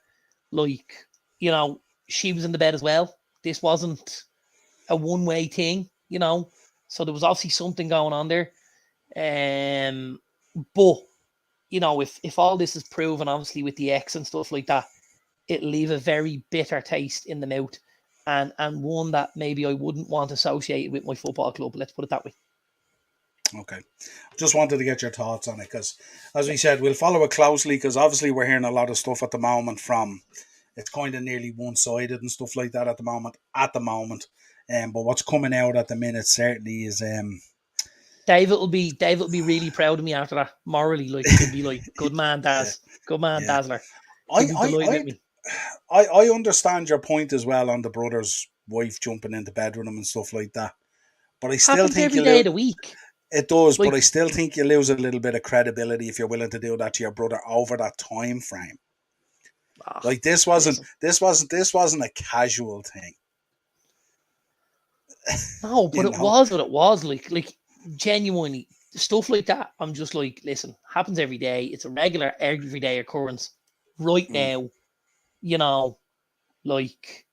Like, you know, she was in the bed as well. This wasn't a one-way thing, you know. So there was obviously something going on there. But, you know, if all this is proven, obviously, with the ex and stuff like that, it'll leave a very bitter taste in the mouth, and one that maybe I wouldn't want associated with my football club. Let's put it that way. Okay. Just wanted to get your thoughts on it because, as we said, we'll follow it closely because obviously we're hearing a lot of stuff at the moment from, it's kind of nearly one-sided and stuff like that at the moment. But what's coming out at the minute certainly is David will be really proud of me after that. Morally, like, he'll be like, good man, Daz. Good man, Dazzler. I understand your point as well on the brother's wife jumping into bed with him and stuff like that. But I still think every day of the week. It does, like, but I still think you lose a little bit of credibility if you're willing to do that to your brother over that time frame. Like, this wasn't a casual thing. No, but it was what it was. Like genuinely, stuff like that. I'm just like, listen, happens every day. It's a regular everyday occurrence. Right now, you know, like,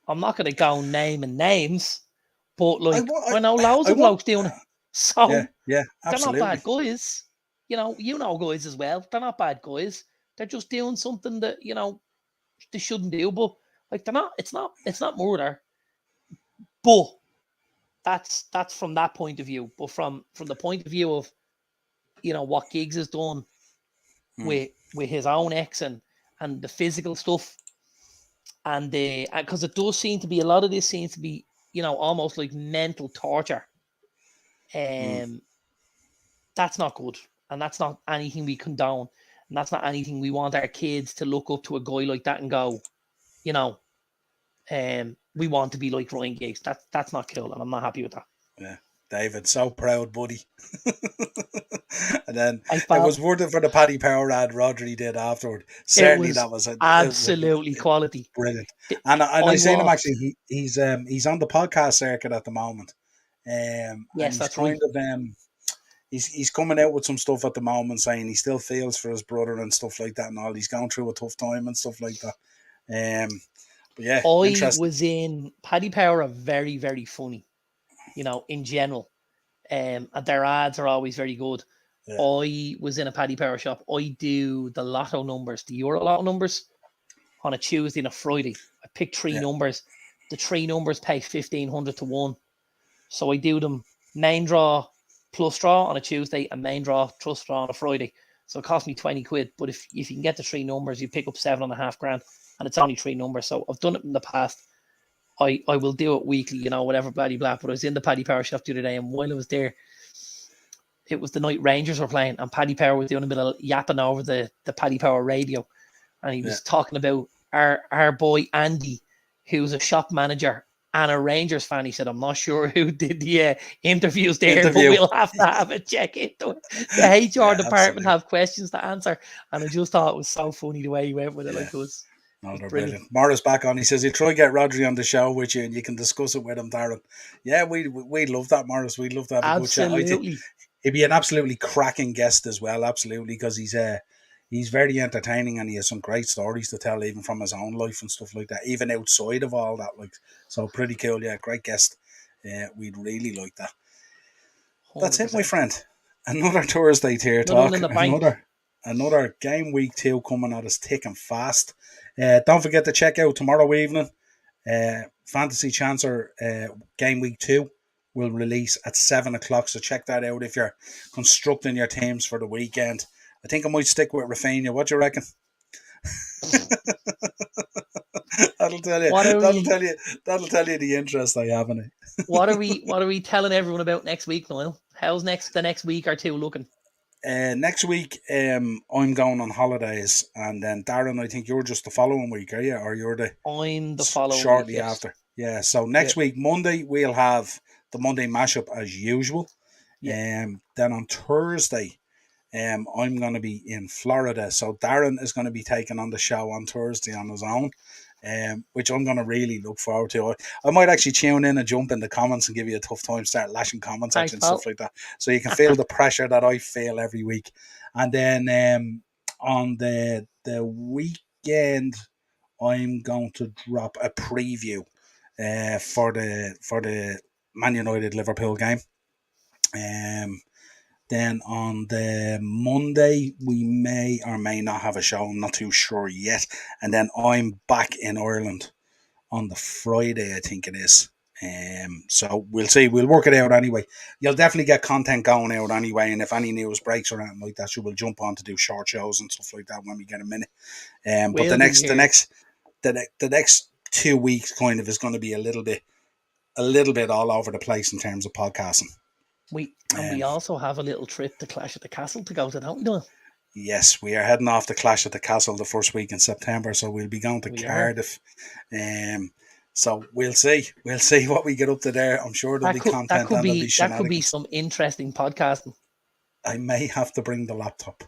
I'm not going to go naming names, but like, I know loads of blokes doing it. So yeah, absolutely. They're not bad guys. You know guys as well. They're not bad guys. They're just doing something that, you know, they shouldn't do. But like, it's not murder. But that's from that point of view. But from the point of view of, you know, what Giggs has done with his own ex and the physical stuff, and because it does seem to be, a lot of this seems to be, you know, almost like mental torture. That's not good, and that's not anything we condone, and that's not anything we want our kids to look up to a guy like that and go, you know, we want to be like Ryan Giggs. That's not cool, and I'm not happy with that. Yeah, David, so proud, buddy. And then it was worth it for the Paddy Power ad Rodri did afterward. Certainly, that was absolutely quality, brilliant. And I've seen him actually. He's on the podcast circuit at the moment. Yes, that's right. He's coming out with some stuff at the moment, saying he still feels for his brother and stuff like that, and all. He's going through a tough time and stuff like that. But yeah, I was in Paddy Power are very, very funny, you know, in general. And their ads are always very good. Yeah. I was in a Paddy Power shop. I do the lotto numbers, the Euro lotto numbers, on a Tuesday and a Friday. I pick three numbers. The three numbers pay 1,500 to 1. So I do them main draw plus draw on a Tuesday and main draw plus draw on a Friday. So it cost me 20 quid. But if you can get the three numbers, you pick up 7.5 grand, and it's only three numbers. So I've done it in the past. I will do it weekly, you know, whatever, blah, blah. But I was in the Paddy Power shop the other day, and while I was there, it was the night Rangers were playing, and Paddy Power was doing a bit of yapping over the Paddy Power radio, and he was talking about our boy Andy, who's a shop manager and a Rangers fan. He said, I'm not sure who did the interviews there, but we'll have to have a check into it. The HR department have questions to answer, and I just thought it was so funny the way he went with it. Like, it was... No, they're brilliant. Morris back on. He says he'll try to get Rodri on the show with you, and you can discuss it with him, Darren. Yeah, we love that, Morris. We'd love to have a good chat. He'd be an absolutely cracking guest as well, absolutely, because he's he's very entertaining and he has some great stories to tell, even from his own life and stuff like that, even outside of all that. Like, so pretty cool. Yeah, great guest. We'd really like that. That's it, my 100%. friend. Another Thursday tier Another one talk. in the bank. Another game week 2 coming at us thick and fast. Don't forget to check out tomorrow evening. Fantasy Chancer game week 2 will release at 7 o'clock. So check that out if you're constructing your teams for the weekend. I think I might stick with Rafinha. What do you reckon? That'll tell you. What are That'll we? tell you. That'll tell you the interest I have in it. What are we telling everyone about next week, Niall? How's the next week or two looking? Next week, I'm going on holidays, and then Darren, I think you're just the following week, are you? Or you're the I'm the following week, shortly yes. after? Yeah. So next week, Monday, we'll have the Monday mashup as usual. Yeah. Then on Thursday, I'm going to be in Florida, so Darren is going to be taking on the show on Thursday on his own. Which I'm going to really look forward to. I might actually tune in and jump in the comments and give you a tough time, start lashing comments at you and stuff like that. So you can feel the pressure that I feel every week. And then on the weekend, I'm going to drop a preview for the Man United Liverpool game. Then on the Monday, we may or may not have a show. I'm not too sure yet. And then I'm back in Ireland on the Friday, I think it is. So we'll see. We'll work it out anyway. You'll definitely get content going out anyway. And if any news breaks or anything like that, so we'll jump on to do short shows and stuff like that when we get a minute. But the next 2 weeks kind of is going to be a little bit all over the place in terms of podcasting. We also have a little trip to Clash at the Castle to go to, don't we, Niall? Yes, we are heading off to Clash at the Castle the first week in September, so we'll be going to Cardiff. So we'll see what we get up to there. I'm sure there'll be content and there'll be shenanigans. That could be some interesting podcasting. I may have to bring the laptop.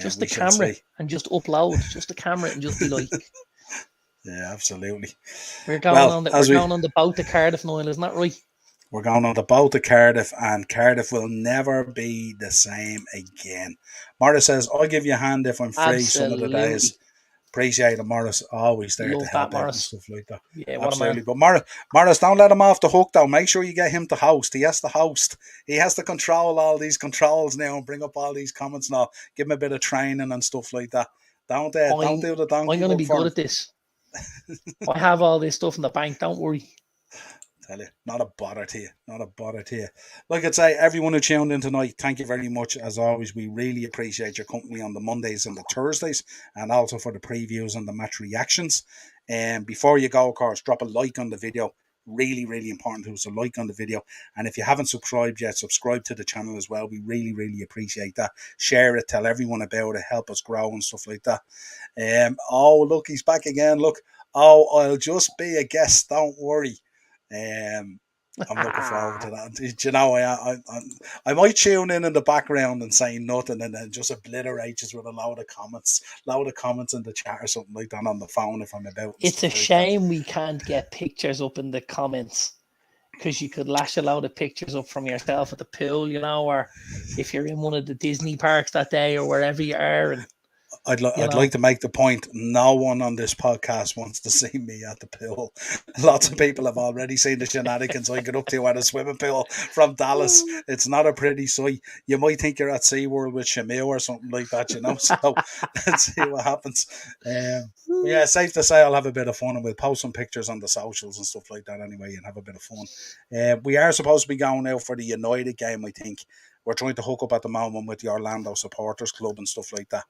Just the camera and just upload. Just the camera and just be like. Yeah, absolutely. We're going on the boat to Cardiff, Niall, isn't that right? We're going on the boat to Cardiff, and Cardiff will never be the same again. Morris says, I'll give you a hand if I'm free some of the days. Appreciate it, Morris. Always there to help out and stuff like that. Yeah, absolutely. But Morris, don't let him off the hook, though. Make sure you get him to host. He has to host. He has to control all these controls now and bring up all these comments now. Give him a bit of training and stuff like that. Don't do the donkey. I'm going to be good at this. I have all this stuff in the bank. Don't worry. Tell you, not a bother to you. Like I'd say, everyone who tuned in tonight, thank you very much. As always, we really appreciate your company on the Mondays and the Thursdays, and also for the previews and the match reactions. And before you go, of course, drop a like on the video. Really, really important to us, a like on the video. And if you haven't subscribed yet, subscribe to the channel as well. We really, really appreciate that. Share it, tell everyone about it, help us grow and stuff like that. Oh, look, he's back again. Look, I'll just be a guest. Don't worry. I'm looking forward to that. Do you know, I might tune in the background and say nothing and then just obliterate just with a load of comments in the chat or something like that on the phone if I'm about. It's a shame we can't get pictures up in the comments, because you could lash a load of pictures up from yourself at the pool, you know, or if you're in one of the Disney parks that day or wherever you are. And I'd like to make the point, no one on this podcast wants to see me at the pool. Lots of people have already seen the shenanigans I get up to at a swimming pool from Dallas. It's not a pretty sight. You might think you're at SeaWorld with Shamil or something like that, you know. So let's see what happens. Yeah, safe to say I'll have a bit of fun, and we'll post some pictures on the socials and stuff like that anyway and have a bit of fun. We are supposed to be going out for the United game, I think. We're trying to hook up at the moment with the Orlando Supporters Club and stuff like that.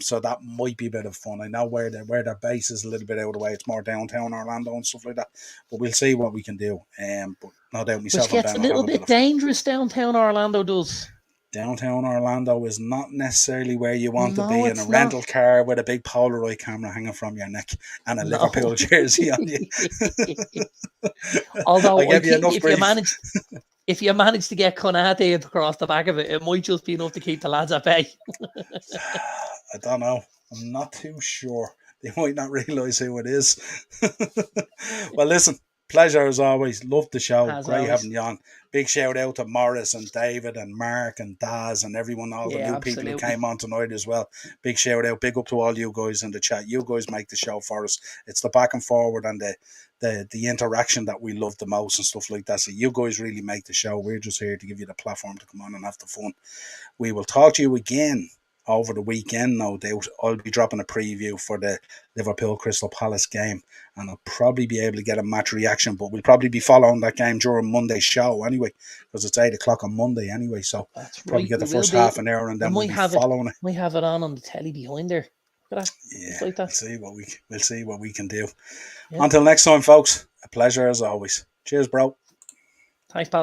So that might be a bit of fun. I know where their base is a little bit out of the way. It's more downtown Orlando and stuff like that. But we'll see what we can do. But no doubt myself. Which gets a little bit dangerous. Downtown Orlando does. Downtown Orlando is not necessarily where you want to be in a rental car with a big Polaroid camera hanging from your neck and a Liverpool jersey on you. Although I think if you manage to get Konate across the back of it, it might just be enough to keep the lads at bay. I don't know. I'm not too sure. They might not realise who it is. Well, listen, pleasure as always. Love the show. As Great always. having you on. Big shout out to Morris and David and Mark and Daz and everyone, all the new people who came on tonight as well. Big shout out. Big up to all you guys in the chat. You guys make the show for us. It's the back and forward and the interaction that we love the most and stuff like that. So you guys really make the show. We're just here to give you the platform to come on and have the fun. We will talk to you again over the weekend, no doubt. I'll be dropping a preview for the Liverpool Crystal Palace game, and I'll probably be able to get a match reaction, but we'll probably be following that game during Monday's show anyway, because it's 8 o'clock on Monday anyway, so that's probably right. get the first half an hour and then we'll be following it. Might have it on the telly behind there. Look at that. Yeah, like that. We'll see what we can do. Yeah. Until next time, folks, a pleasure as always. Cheers, bro. Thanks, pal.